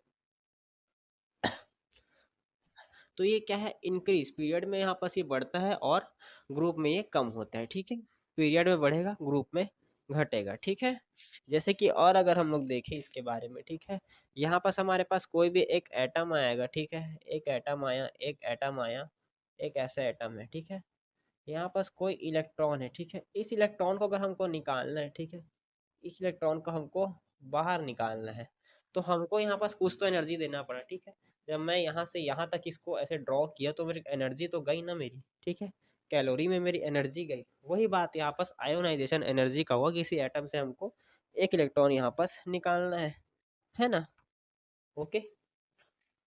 तो ये क्या है, इंक्रीज पीरियड में यहाँ पास ये बढ़ता है और ग्रुप में ये कम होता है। ठीक है, पीरियड में बढ़ेगा, ग्रुप में घटेगा। ठीक है, जैसे कि और अगर हम लोग देखें इसके बारे में, ठीक है, यहाँ पास हमारे पास कोई भी एक एटम आएगा। ठीक है, एक एटम आया, एक एटम आया, एक ऐसा एटम है। ठीक है, यहाँ पास कोई इलेक्ट्रॉन है। ठीक है, इस इलेक्ट्रॉन को अगर हमको निकालना है, ठीक है, इस इलेक्ट्रॉन को हमको बाहर निकालना है, तो हमको यहाँ पास कुछ तो एनर्जी देना पड़ा। ठीक है, जब मैं यहाँ से यहाँ तक इसको ऐसे ड्रॉ किया तो मेरी एनर्जी तो गई ना मेरी। ठीक है, कैलोरी में मेरी एनर्जी गई। वही बात यहाँ पास आयोनाइजेशन एनर्जी का हुआ, किसी एटम से हमको एक इलेक्ट्रॉन यहाँ पास निकालना है ना। ओके,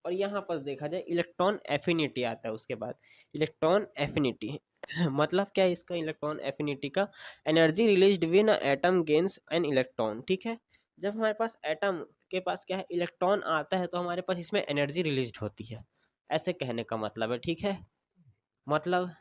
और यहाँ पर देखा जाए इलेक्ट्रॉन एफिनिटी आता है उसके बाद। इलेक्ट्रॉन एफिनिटी मतलब क्या है इसका, इलेक्ट्रॉन एफिनिटी का, energy released when atom gains an electron. ठीक है, जब हमारे पास एटम के पास क्या है, इलेक्ट्रॉन आता है, तो हमारे पास इसमें एनर्जी रिलीज्ड होती है, ऐसे कहने का मतलब है। ठीक है, मतलब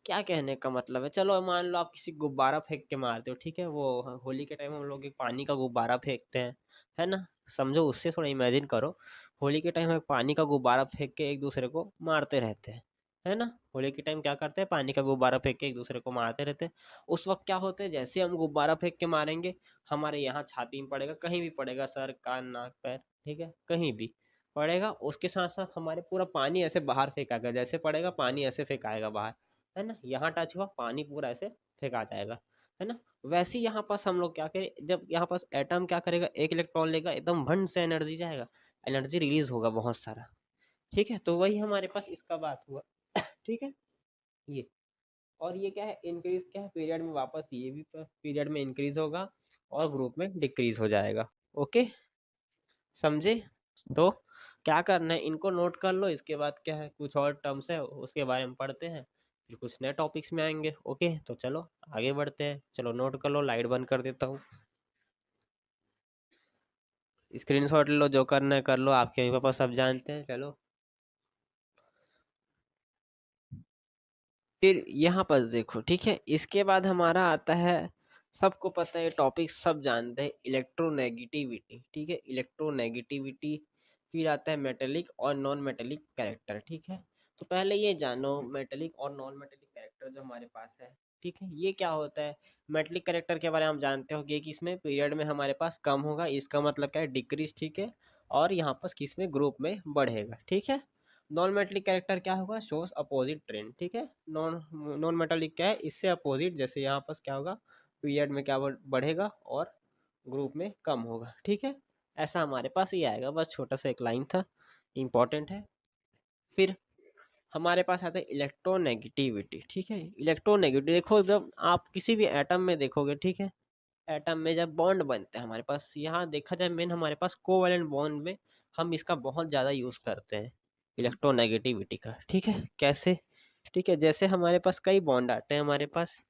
क्या कहने का मतलब है, चलो मान लो आप किसी गुब्बारा फेंक के मारते हो। ठीक है, वो होली के टाइम हम लोग एक पानी का गुब्बारा फेंकते हैं, है ना। समझो, उससे थोड़ा इमेजिन करो, होली के टाइम हम पानी का गुब्बारा फेंक के एक दूसरे को मारते रहते हैं, है ना। होली के टाइम क्या करते हैं, पानी का गुब्बारा फेंक के एक दूसरे को मारते रहते हैं। उस वक्त क्या होता है, जैसे हम गुब्बारा फेंक के मारेंगे, हमारे यहाँ छाती में पड़ेगा, कहीं भी पड़ेगा, सर, कान, नाक, पैर, ठीक है, कहीं भी पड़ेगा। उसके साथ साथ हमारे पूरा पानी ऐसे बाहर फेंकाएगा, जैसे पड़ेगा पानी ऐसे फेंकाएगा बाहर, है ना। यहाँ टच हुआ, पानी पूरा ऐसे फेंका जाएगा, है ना। वैसे ही यहाँ पास हम लोग क्या करें, जब यहाँ पास एटम क्या करेगा, एक इलेक्ट्रॉन लेगा, एकदम भंड से एनर्जी जाएगा, एनर्जी रिलीज होगा बहुत सारा। ठीक है, तो वही हमारे पास इसका बात हुआ। ठीक है, ये, और ये क्या है, इंक्रीज क्या है, पीरियड में वापस ये भी पीरियड में इंक्रीज होगा और ग्रुप में डिक्रीज हो जाएगा। ओके, समझे। तो क्या करना है, इनको नोट कर लो, इसके बाद क्या है, कुछ और टर्म्स है उसके बारे में पढ़ते हैं, फिर कुछ नए टॉपिक्स में आएंगे। ओके, तो चलो आगे बढ़ते हैं, चलो नोट कर लो, लाइट बंद कर देता हूँ, स्क्रीनशॉट लो, जो करना है कर लो, आपके पापा सब जानते हैं। चलो, फिर यहाँ पर देखो, ठीक है, इसके बाद हमारा आता है, सबको पता है टॉपिक, सब जानते हैं, इलेक्ट्रोनेगेटिविटी। ठीक है, इलेक्ट्रोनेगेटिविटी, फिर आता है मेटेलिक और नॉन मेटेलिक कैरेक्टर। ठीक है, तो पहले ये जानो, मेटेलिक और नॉन मेटेलिक कैरेक्टर जो हमारे पास है, ठीक है, ये क्या होता है। मेटेलिक कैरेक्टर के बारे में हम जानते हो कि किसमें पीरियड में हमारे पास कम होगा, इसका मतलब क्या है, डिक्रीज। ठीक है, और यहाँ पर किसमें, ग्रुप में बढ़ेगा। ठीक है, नॉन मेटेलिक कैरेक्टर क्या होगा, शोज अपोजिट ट्रेंड। ठीक है, नॉन नॉन मेटेलिक क्या है, इससे अपोजिट, जैसे यहाँ पास क्या होगा, पीरियड में क्या बढ़ेगा और ग्रुप में कम होगा। ठीक है, ऐसा हमारे पास ये आएगा, बस छोटा सा एक लाइन था, इंपॉर्टेंट है। फिर हमारे पास आता है इलेक्ट्रोनेगेटिविटी। ठीक है, इलेक्ट्रोनेगेटिव देखो, जब आप किसी भी एटम में देखोगे, ठीक है, एटम में जब बॉन्ड बनते हैं हमारे पास, यहाँ देखा जाए मेन हमारे पास कोवैलेंट बॉन्ड में हम इसका बहुत ज़्यादा यूज़ करते हैं, इलेक्ट्रोनेगेटिविटी का। ठीक है, कैसे, ठीक है, जैसे हमारे पास कई बॉन्ड आते हैं हमारे पास,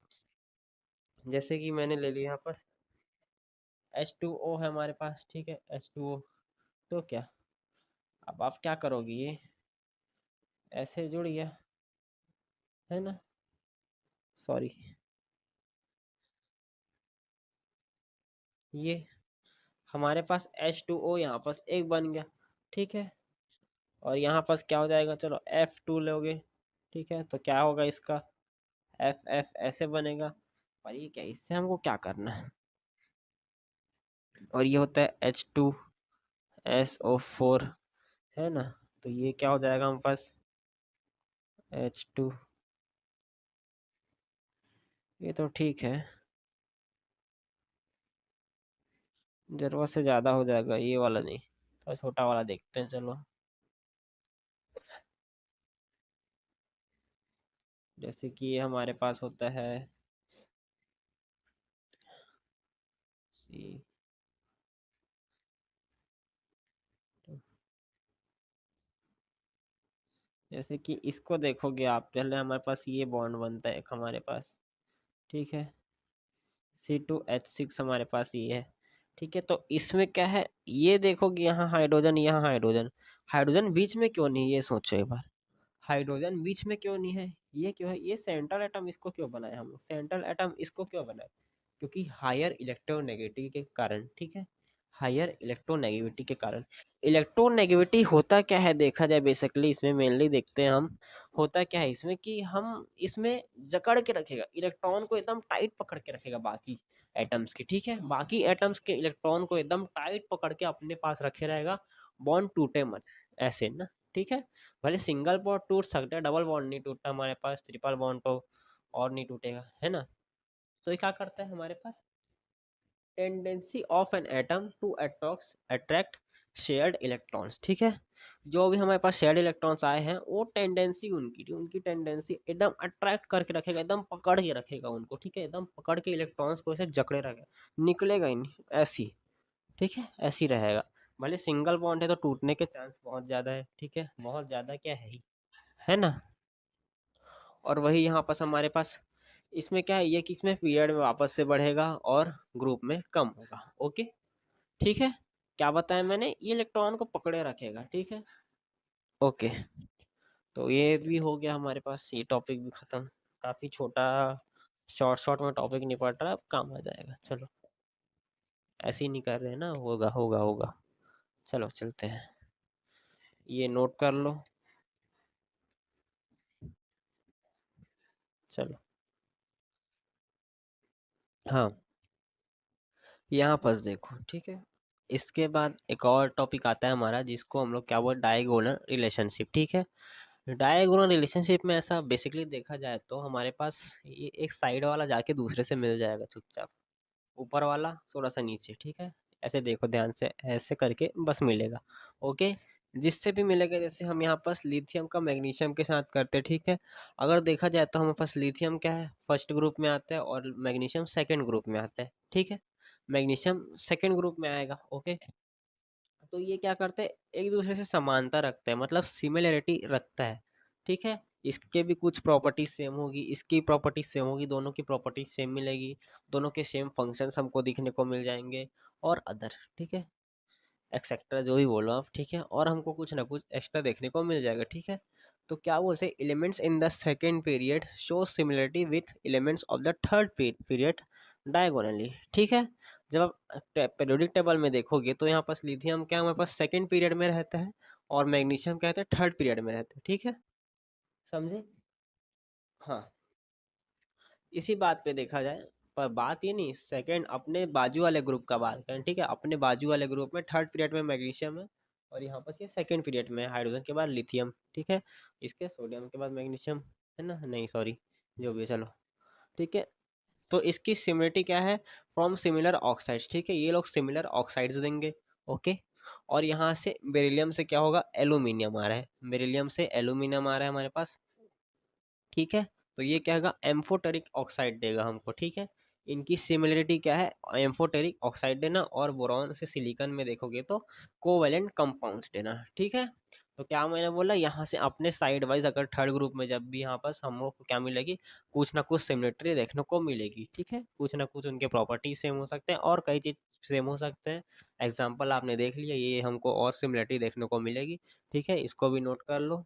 जैसे कि मैंने ले लिया यहाँ पास H2O है हमारे पास। ठीक है, H2O, तो क्या, अब आप क्या करोगे, ये ऐसे जुड़ गया, है ना, सॉरी, ये हमारे पास H2O यहाँ पास एक बन गया। ठीक है, और यहाँ पास क्या हो जाएगा, चलो F2 लोगे। ठीक है, तो क्या होगा इसका, एफ एफ ऐसे बनेगा। और ये क्या, इससे हमको क्या करना है, और ये होता है H2SO4, है ना। तो ये क्या हो जाएगा हमारे पास, H2, ये तो ठीक है, जरूरत से ज़्यादा हो जाएगा, ये वाला नहीं, तो छोटा वाला देखते हैं, चलो। जैसे कि ये हमारे पास होता है सी, जैसे कि इसको देखोगे आप, पहले हमारे पास ये बॉन्ड बनता है एक हमारे पास। ठीक है, C2H6 हमारे पास ये है। ठीक है, तो इसमें क्या है, ये देखोगे यहाँ हाइड्रोजन, यहाँ हाइड्रोजन, हाइड्रोजन बीच में क्यों नहीं, ये सोचो एक बार, हाइड्रोजन बीच में क्यों नहीं है, ये क्यों है, ये सेंट्रल एटम इसको क्यों बनाया हम लोग, सेंट्रल एटम इसको क्यों बनाया, क्योंकि हायर इलेक्ट्रोनेगेटिविटी के कारण। ठीक है, हायर इलेक्ट्रोनेगेटिविटी के कारण। इलेक्ट्रोनेगेटिविटी होता क्या है देखा जाए बेसिकली, इसमें मेनली देखते हैं हम, होता क्या है इसमें कि हम इसमें जकड़ के रखेगा, इलेक्ट्रॉन को एकदम टाइट पकड़ के रखेगा बाकी एटम्स के, ठीक है, बाकी एटम्स के इलेक्ट्रॉन को एकदम टाइट पकड़ के अपने पास रखे रहेगा, बॉन्ड टूटे मत, ऐसे ना, ठीक है। भले सिंगल बॉन्ड टूट सकता है, डबल बॉन्ड नहीं टूटता हमारे पास, ट्रिपल बॉन्ड तो और नहीं टूटेगा, है ना। तो ये क्या करता है हमारे पास, tendency of an atom to attract shared electrons, ठीक है। जो भी हमारे पास शेयर्ड इलेक्ट्रॉन्स आए हैं वो टेंडेंसी उनकी उनकी टेंडेंसी एकदम अट्रैक्ट करके रखेगा, एकदम पकड़ के रखेगा उनको, ठीक है, एकदम पकड़ के इलेक्ट्रॉन्स को ऐसे जकड़े रखेगा, निकलेगा ही नहीं, ऐसी, ठीक है, ऐसी रहेगा। भले सिंगल बॉन्ड है तो टूटने के चांस बहुत ज्यादा है, ठीक है, बहुत ज्यादा क्या है ना। और वही यहाँ पास हमारे पास इसमें क्या है ये कि इसमें पीरियड में वापस से बढ़ेगा और ग्रुप में कम होगा, ओके, ठीक है। क्या बताया मैंने, ये इलेक्ट्रॉन को पकड़े रखेगा, ठीक है, ओके। तो ये भी हो गया हमारे पास, ये टॉपिक भी खत्म, काफी छोटा, शॉर्ट शॉर्ट में टॉपिक निपट रहा है, अब काम आ जाएगा, चलो। ऐसे ही नहीं कर रहे हैं ना, होगा होगा होगा, चलो चलते हैं, ये नोट कर लो, चलो। हाँ, यहाँ पास देखो, ठीक है। इसके बाद एक और टॉपिक आता है हमारा जिसको हम लोग क्या बोल, डायगोनल रिलेशनशिप, ठीक है। डायगोनल रिलेशनशिप में ऐसा बेसिकली देखा जाए तो हमारे पास ये एक साइड वाला जाके दूसरे से मिल जाएगा चुपचाप, ऊपर वाला थोड़ा सा नीचे, ठीक है, ऐसे देखो ध्यान से, ऐसे करके बस मिलेगा, ओके। जिससे भी मिलेगा, जैसे हम यहाँ पास लिथियम का मैग्नीशियम के साथ करते हैं, ठीक है। अगर देखा जाए तो हमारे पास लिथियम क्या है, फर्स्ट ग्रुप में आता है और मैग्नीशियम सेकंड ग्रुप में आता है, ठीक है। मैग्नीशियम सेकंड ग्रुप में आएगा, ओके। तो ये क्या करते हैं, एक दूसरे से समानता रखते हैं, मतलब सिमिलरिटी रखता है, ठीक है। इसके भी कुछ प्रॉपर्टीज सेम होगी, इसकी प्रॉपर्टीज सेम होगी, दोनों की प्रॉपर्टीज सेम मिलेगी, दोनों के सेम फंक्शंस हमको दिखने को मिल जाएंगे, और अदर, ठीक है, एक्सेट्रा जो भी बोलो आप, ठीक है, और हमको कुछ ना कुछ एक्स्ट्रा देखने को मिल जाएगा, ठीक है। तो क्या बोलते हैं, elements in the second period show similarity with elements of the third period diagonally, ठीक है। जब आप पीरियोडिक टेबल में देखोगे तो यहाँ पास लिथियम क्या हमारे पास सेकेंड पीरियड में रहता है, और मैग्नीशियम क्या रहता है, थर्ड पीरियड में रहता है, ठीक है, समझे। हाँ, इसी बात पे देखा जाए, पर बात ये नहीं, सेकंड अपने बाजू वाले ग्रुप का बात करें, ठीक है, अपने बाजू वाले ग्रुप में थर्ड पीरियड में मैग्नीशियम है, और यहाँ पर ये सेकंड पीरियड में हाइड्रोजन के बाद लिथियम, ठीक है, इसके सोडियम के बाद मैग्नीशियम, है ना, नहीं सॉरी, जो भी, चलो, ठीक है। तो इसकी सिमिलरिटी क्या है, फ्रॉम सिमिलर ऑक्साइड्स, ठीक है, ये लोग सिमिलर ऑक्साइड्स देंगे, ओके। और यहाँ से बेरिलियम से क्या होगा, एल्यूमिनियम आ रहा है, बेरिलियम से एल्यूमिनियम आ रहा है हमारे पास, ठीक है। तो ये क्या होगा, एम्फोटेरिक ऑक्साइड देगा हमको, ठीक है। इनकी सिमिलरिटी क्या है, एम्फोटेरिक ऑक्साइड देना, और बोरॉन से सिलिकॉन में देखोगे तो कोवेलेंट कंपाउंड्स देना, ठीक है। तो क्या मैंने बोला, यहाँ से अपने साइड वाइज अगर थर्ड ग्रुप में जब भी यहाँ पास हम लोग को क्या मिलेगी, कुछ ना कुछ सिमिलरिटी देखने को मिलेगी, ठीक है, कुछ ना कुछ उनके प्रॉपर्टीज सेम हो सकते हैं, और कई चीज सेम हो सकते हैं। एग्जाम्पल आपने देख लिया, ये हमको और सिमिलरिटी देखने को मिलेगी, ठीक है, इसको भी नोट कर लो।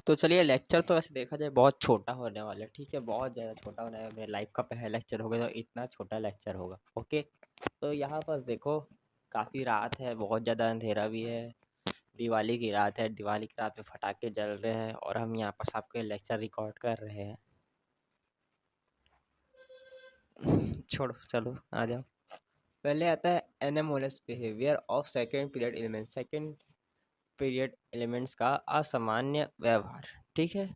तो चलिए, लेक्चर तो वैसे देखा जाए बहुत छोटा होने वाला है, ठीक है, बहुत ज़्यादा छोटा होने वाला है, मेरे लाइफ का पहला लेक्चर होगा तो इतना छोटा लेक्चर होगा, ओके। तो यहाँ पर देखो, काफ़ी रात है, बहुत ज़्यादा अंधेरा भी है, दिवाली की रात है, दिवाली की रात में पटाखे जल रहे हैं, और हम यहाँ पर सबके लेक्चर रिकॉर्ड कर रहे हैं। छोड़ो, चलो आ जाओ। पहले आता है anomalous behaviour of second period element, second period elements का असामान्य व्यवहार, ठीक है,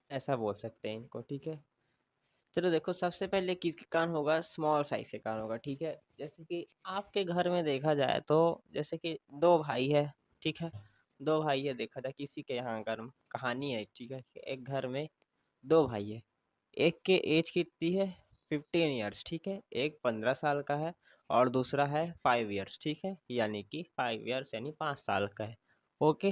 ऐसा बोल सकते हैं इनको, ठीक है। चलो देखो, सबसे पहले किसके कान होगा, स्मॉल साइज के कान होगा, ठीक है। जैसे कि आपके घर में देखा जाए तो, जैसे कि दो भाई है, ठीक है, दो भाई है, देखा जाए किसी के यहाँ घर में कहानी है, ठीक है, कि एक घर में दो भाई है, एक के एज कितनी है, 15 ईयर्स, ठीक है, एक 15 साल का है, और दूसरा है 5 ईयर्स, ठीक है, यानी कि 5 ईयर्स यानी 5 साल का है, ओके।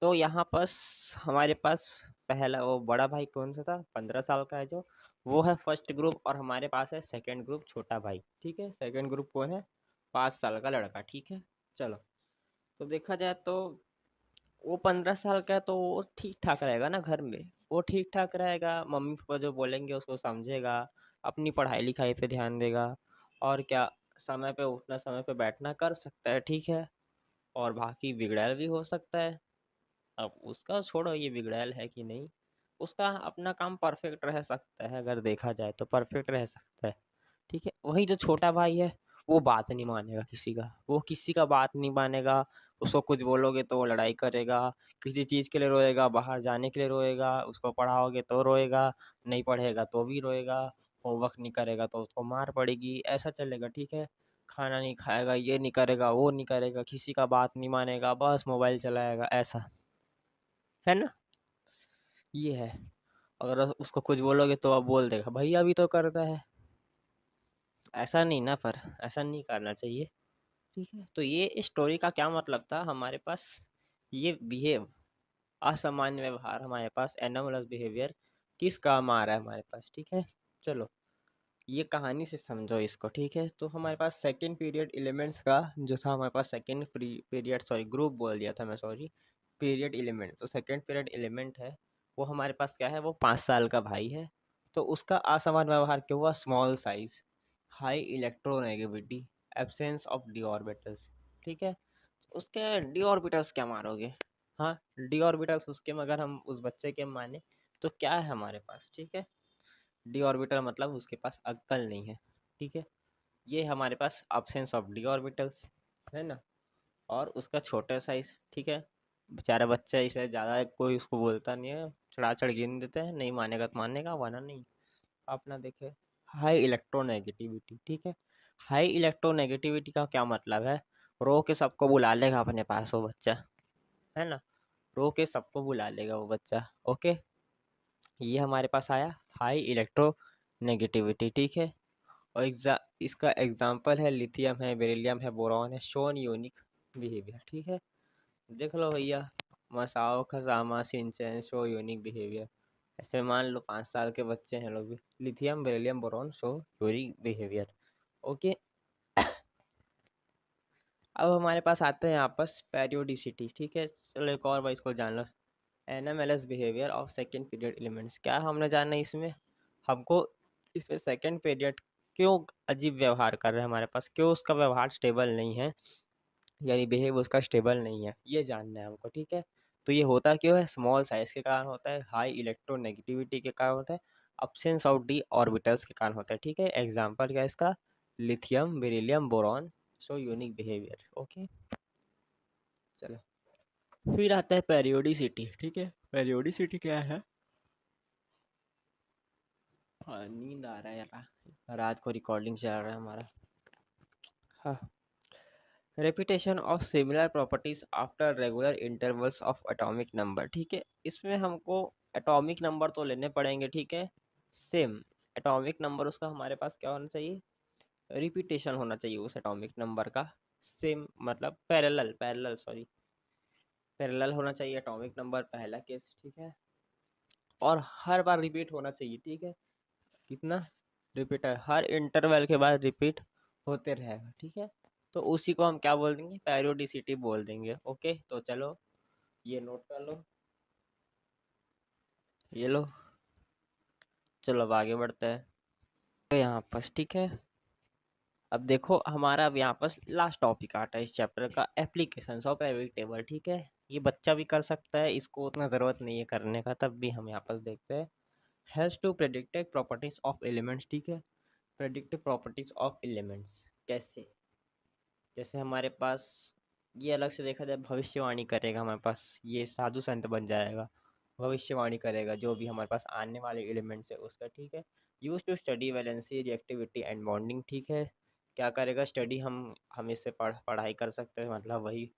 तो यहाँ पास हमारे पास पहला वो बड़ा भाई कौन सा था, 15 साल का है जो, वो है फर्स्ट ग्रुप, और हमारे पास है सेकंड ग्रुप, छोटा भाई, ठीक है, सेकंड ग्रुप कौन है, 5 साल का लड़का, ठीक है। चलो, तो देखा जाए तो वो 15 साल का है तो वो ठीक-ठाक रहेगा ना घर में। वो ठीक-ठाक रहेगा, मम्मी-पापा जो बोलेंगे उसको समझेगा, अपनी पढ़ाई-लिखाई पे ध्यान देगा और क्या समय पे उठना, समय पे बैठना कर सकता है, ठीक है? और बाकी बिगड़ैल भी हो सकता है। अब उसका छोड़ो ये बिगड़ैल है कि नहीं, उसका अपना काम परफेक्ट रह सकता है, अगर देखा जाए तो परफेक्ट रह सकता है, ठीक है। वही जो छोटा भाई है वो बात नहीं मानेगा किसी का, वो किसी का बात नहीं मानेगा। उसको कुछ बोलोगे तो वो लड़ाई करेगा, किसी चीज़ के लिए रोएगा, बाहर जाने के लिए रोएगा, उसको पढ़ाओगे तो रोएगा, नहीं पढ़ेगा तो भी रोएगा, होमवर्क नहीं करेगा तो उसको मार पड़ेगी, ऐसा चलेगा, ठीक है। खाना नहीं खाएगा, ये नहीं करेगा, वो नहीं करेगा, किसी का बात नहीं मानेगा, बस मोबाइल चलाएगा, ऐसा है ना। ये है। अगर उसको कुछ बोलोगे तो अब बोल देगा भैया भी तो करता है, ऐसा नहीं ना, पर ऐसा नहीं करना चाहिए, ठीक है। तो ये स्टोरी का क्या मतलब था हमारे पास, ये बिहेव, असामान्य व्यवहार हमारे पास, एनोमलस बिहेवियर किस काम आ रहा है हमारे पास, ठीक है। चलो ये कहानी से समझो इसको, ठीक है। तो हमारे पास सेकंड पीरियड एलिमेंट्स का जो था, हमारे पास सेकंड पीरियड, सॉरी ग्रुप बोल दिया था मैं, सॉरी, पीरियड एलिमेंट। तो सेकंड पीरियड एलिमेंट है वो हमारे पास क्या है, वो 5 साल का भाई है। तो उसका असामान्य व्यवहार क्या हुआ, small size, high electronegativity, absence of D orbitals, ठीक है। उसके डी ऑर्बिटल्स क्या मारोगे, हाँ, डी ऑर्बिटल्स उसके, मगर हम उस बच्चे के माने तो क्या है हमारे पास, ठीक है। डी ऑर्बिटल मतलब उसके पास अक्ल नहीं है, ठीक है। ये हमारे पास अब्सेंस ऑफ डी ऑर्बिटल्स है ना। और उसका छोटा साइज, ठीक है। बेचारा बच्चा, इसे ज़्यादा कोई उसको बोलता नहीं है, चढ़ा चढ़ गिन देते हैं, नहीं मानेगा तो मानेगा, वरना नहीं। अपना देखे हाई इलेक्ट्रोनेगेटिविटी, ठीक है। हाई इलेक्ट्रोनेगेटिविटी का क्या मतलब है, रो के सबको बुला लेगा अपने पास वो बच्चा, है ना। रो के सबको बुला लेगा वो बच्चा, ओके। ये हमारे पास आया हाई इलेक्ट्रो नेगेटिविटी, ठीक है। और इसका एग्जाम्पल है लिथियम है, बेरिलियम है, बोरॉन है, शोन यूनिक बिहेवियर, ठीक है। देख लो भैया, मसाओ खजामा सिंचन शो यूनिक बिहेवियर, ऐसे मान लो 5 साल के बच्चे हैं लोग भी, lithium beryllium boron show unique behaviour, okay. अब हमारे पास आते हैं यहाँ पर पेरियोडिसिटी, ठीक है। चलो एक और बार इसको जान लो, anomalous behaviour of second period elements. क्या हमने जाना है इसमें, हमको इसमें सेकेंड पीरियड क्यों अजीब व्यवहार कर रहे हैं हमारे पास, क्यों उसका व्यवहार स्टेबल नहीं है, यानी बिहेव उसका स्टेबल नहीं है, ये जानना है हमको, ठीक है। तो ये होता क्यों है, स्मॉल साइज के कारण होता है, हाई इलेक्ट्रोनेगेटिविटी के कारण होता है, अब्सेंस ऑफ डी ऑर्बिटल्स के कारण होता है, ठीक है। एग्जाम्पल क्या है इसका, lithium beryllium boron so unique behaviour, okay. चलो फिर आता है पेरियोडिसिटी, ठीक है। पेरियोडिसिटी क्या है, हाँ नींद आ रहा है यार, रात को रिकॉर्डिंग चल रहा है हमारा, हाँ। Repetition of similar properties after regular intervals of atomic number, ठीक है। इसमें हमको एटॉमिक नंबर तो लेने पड़ेंगे, ठीक है। सेम एटॉमिक नंबर उसका हमारे पास क्या होना चाहिए, रिपीटेशन होना चाहिए उस एटॉमिक नंबर का, सेम मतलब पैरेलल, पैरेलल सॉरी, पैरेलल होना चाहिए एटॉमिक नंबर, पहला केस, ठीक है। और हर बार रिपीट होना चाहिए, ठीक है। कितना रिपीट है, हर इंटरवल के बाद रिपीट होते रहेगा, ठीक है। तो उसी को हम क्या बोल देंगे, पेरियोडिसिटी बोल देंगे, ओके। तो चलो ये नोट कर लो, ये लो। चलो अब आगे बढ़ते हैं, तो यहाँ पर ठीक है। अब देखो हमारा अब यहाँ पर लास्ट टॉपिक आता है इस चैप्टर का, एप्लीकेशंस ऑफ पेरियोडिक टेबल, ठीक है। ये बच्चा भी कर सकता है, इसको उतना ज़रूरत नहीं है करने का, तब भी हम यहाँ पर देखते हैं। Helps to predict properties of elements, ठीक है। प्रेडिक्ट प्रॉपर्टीज ऑफ एलिमेंट्स कैसे, जैसे हमारे पास ये अलग से देखा जाए, भविष्यवाणी करेगा हमारे पास, ये साधु संत बन जाएगा, भविष्यवाणी करेगा जो भी हमारे पास आने वाले एलिमेंट्स है उसका, ठीक है। Use to study valency reactivity and bonding, ठीक है। क्या करेगा, स्टडी हम इससे पढ़ाई कर सकते हैं, मतलब वही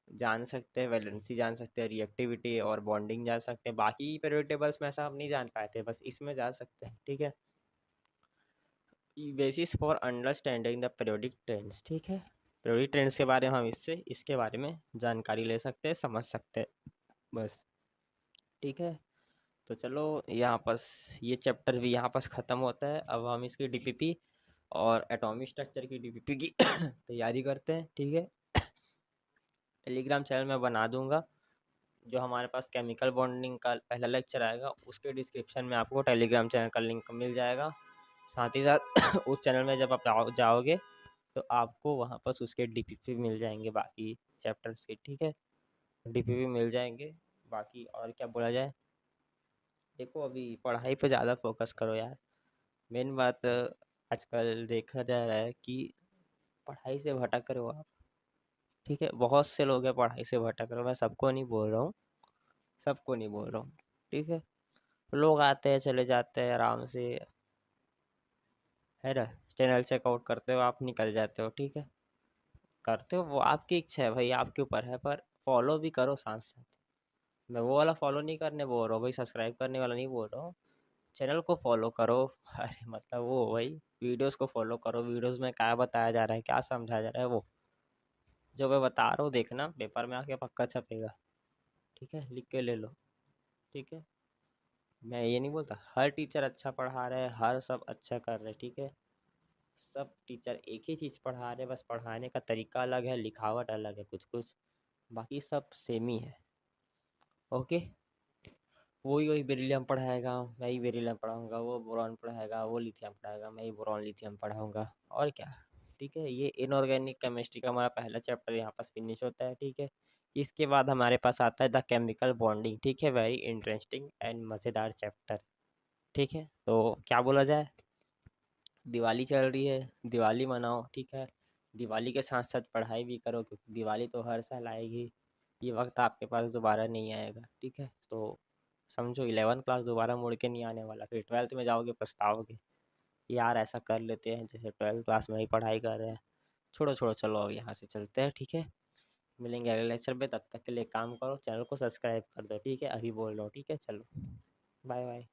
जान सकते हैं, वैलेंसी जान सकते हैं, रिएक्टिविटी और बॉन्डिंग जान सकते हैं। बाकी पीरियोडिक टेबल्स में ऐसा हम नहीं जान पाए थे, बस इसमें जान सकते हैं, ठीक है। Basis for understanding the periodic trends, ठीक है। पीरियोडिक ट्रेंड्स के बारे में हम इसके बारे में जानकारी ले सकते हैं, समझ सकते हैं, बस, ठीक है। तो चलो यहाँ पास ये चैप्टर भी यहाँ पास ख़त्म होता है। अब हम इसकी डीपीपी और एटॉमिक स्ट्रक्चर की डीपीपी की तैयारी करते हैं, ठीक है। टेलीग्राम चैनल में बना दूंगा, जो हमारे पास केमिकल बॉन्डिंग का पहला लेक्चर आएगा उसके डिस्क्रिप्शन में आपको टेलीग्राम चैनल का लिंक मिल जाएगा। साथ ही साथ उस चैनल में जब आप जाओगे तो आपको वहाँ पर उसके डीपीपी मिल जाएंगे बाकी चैप्टर्स के, ठीक है, डीपीपी मिल जाएंगे। बाकी और क्या बोला जाए, देखो अभी पढ़ाई पे ज़्यादा फोकस करो यार। मेन बात आजकल देखा जा रहा है कि पढ़ाई से भटक रहे हो आप, ठीक है, बहुत से लोग हैं पढ़ाई से भटक रहे हो, मैं सबको नहीं बोल रहा हूँ, सबको नहीं बोल रहा हूँ, ठीक है। लोग आते हैं चले जाते हैं आराम से, है ना, चैनल चेकआउट करते हो आप निकल जाते हो, ठीक है, करते हो वो आपकी इच्छा है भाई, आपके ऊपर है, पर फॉलो भी करो साथ साथ। मैं वो वाला फॉलो नहीं करने बोल रहा हूँ भाई, सब्सक्राइब करने वाला नहीं बोल रहा हूँ, चैनल को फॉलो करो। अरे मतलब वो भाई वीडियोस को फॉलो करो, वीडियोस में क्या बताया जा रहा है, क्या समझाया जा रहा है, वो जो मैं बता रहा हूँ देखना, पेपर में आके पक्का छपेगा, ठीक है, लिख के ले लो, ठीक है। मैं ये नहीं बोलता हर टीचर अच्छा पढ़ा रहे हैं, हर सब अच्छा कर रहे हैं, ठीक है, सब टीचर एक ही चीज़ पढ़ा रहे हैं, बस पढ़ाने का तरीका अलग है, लिखावट अलग है कुछ कुछ, बाकी सब सेम ही है, ओके। वही वही बेरिलियम पढ़ाएगा, मैं ही बेरिलियम पढ़ाऊंगा, वो बोरॉन पढ़ाएगा, वो लिथियम पढ़ाएगा, मैं ही बोरॉन लिथियम पढ़ाऊंगा, और क्या, ठीक है। ये इनऑर्गेनिक केमिस्ट्री का हमारा पहला चैप्टर यहाँ पास फिनिश होता है, ठीक है। इसके बाद हमारे पास आता है द केमिकल बॉन्डिंग, ठीक है, वेरी इंटरेस्टिंग एंड मज़ेदार चैप्टर, ठीक है। तो क्या बोला जाए, दिवाली चल रही है, दिवाली मनाओ, ठीक है, दिवाली के साथ साथ पढ़ाई भी करो, क्योंकि दिवाली तो हर साल आएगी, ये वक्त आपके पास दोबारा नहीं आएगा, ठीक है। तो समझो 11th क्लास दोबारा मुड़ के नहीं आने वाला, फिर 12th में जाओगे पछताओगे, यार ऐसा कर लेते हैं जैसे 12th क्लास में ही पढ़ाई कर रहे हैं, छोड़ो छोड़ो, चलो अब यहाँ से चलते हैं, ठीक है। मिलेंगे अगले लेक्चर में, तब तक के लिए काम करो, चैनल को सब्सक्राइब कर दो, ठीक है, अभी बोल रहा हूँ, ठीक है, चलो, बाय बाय।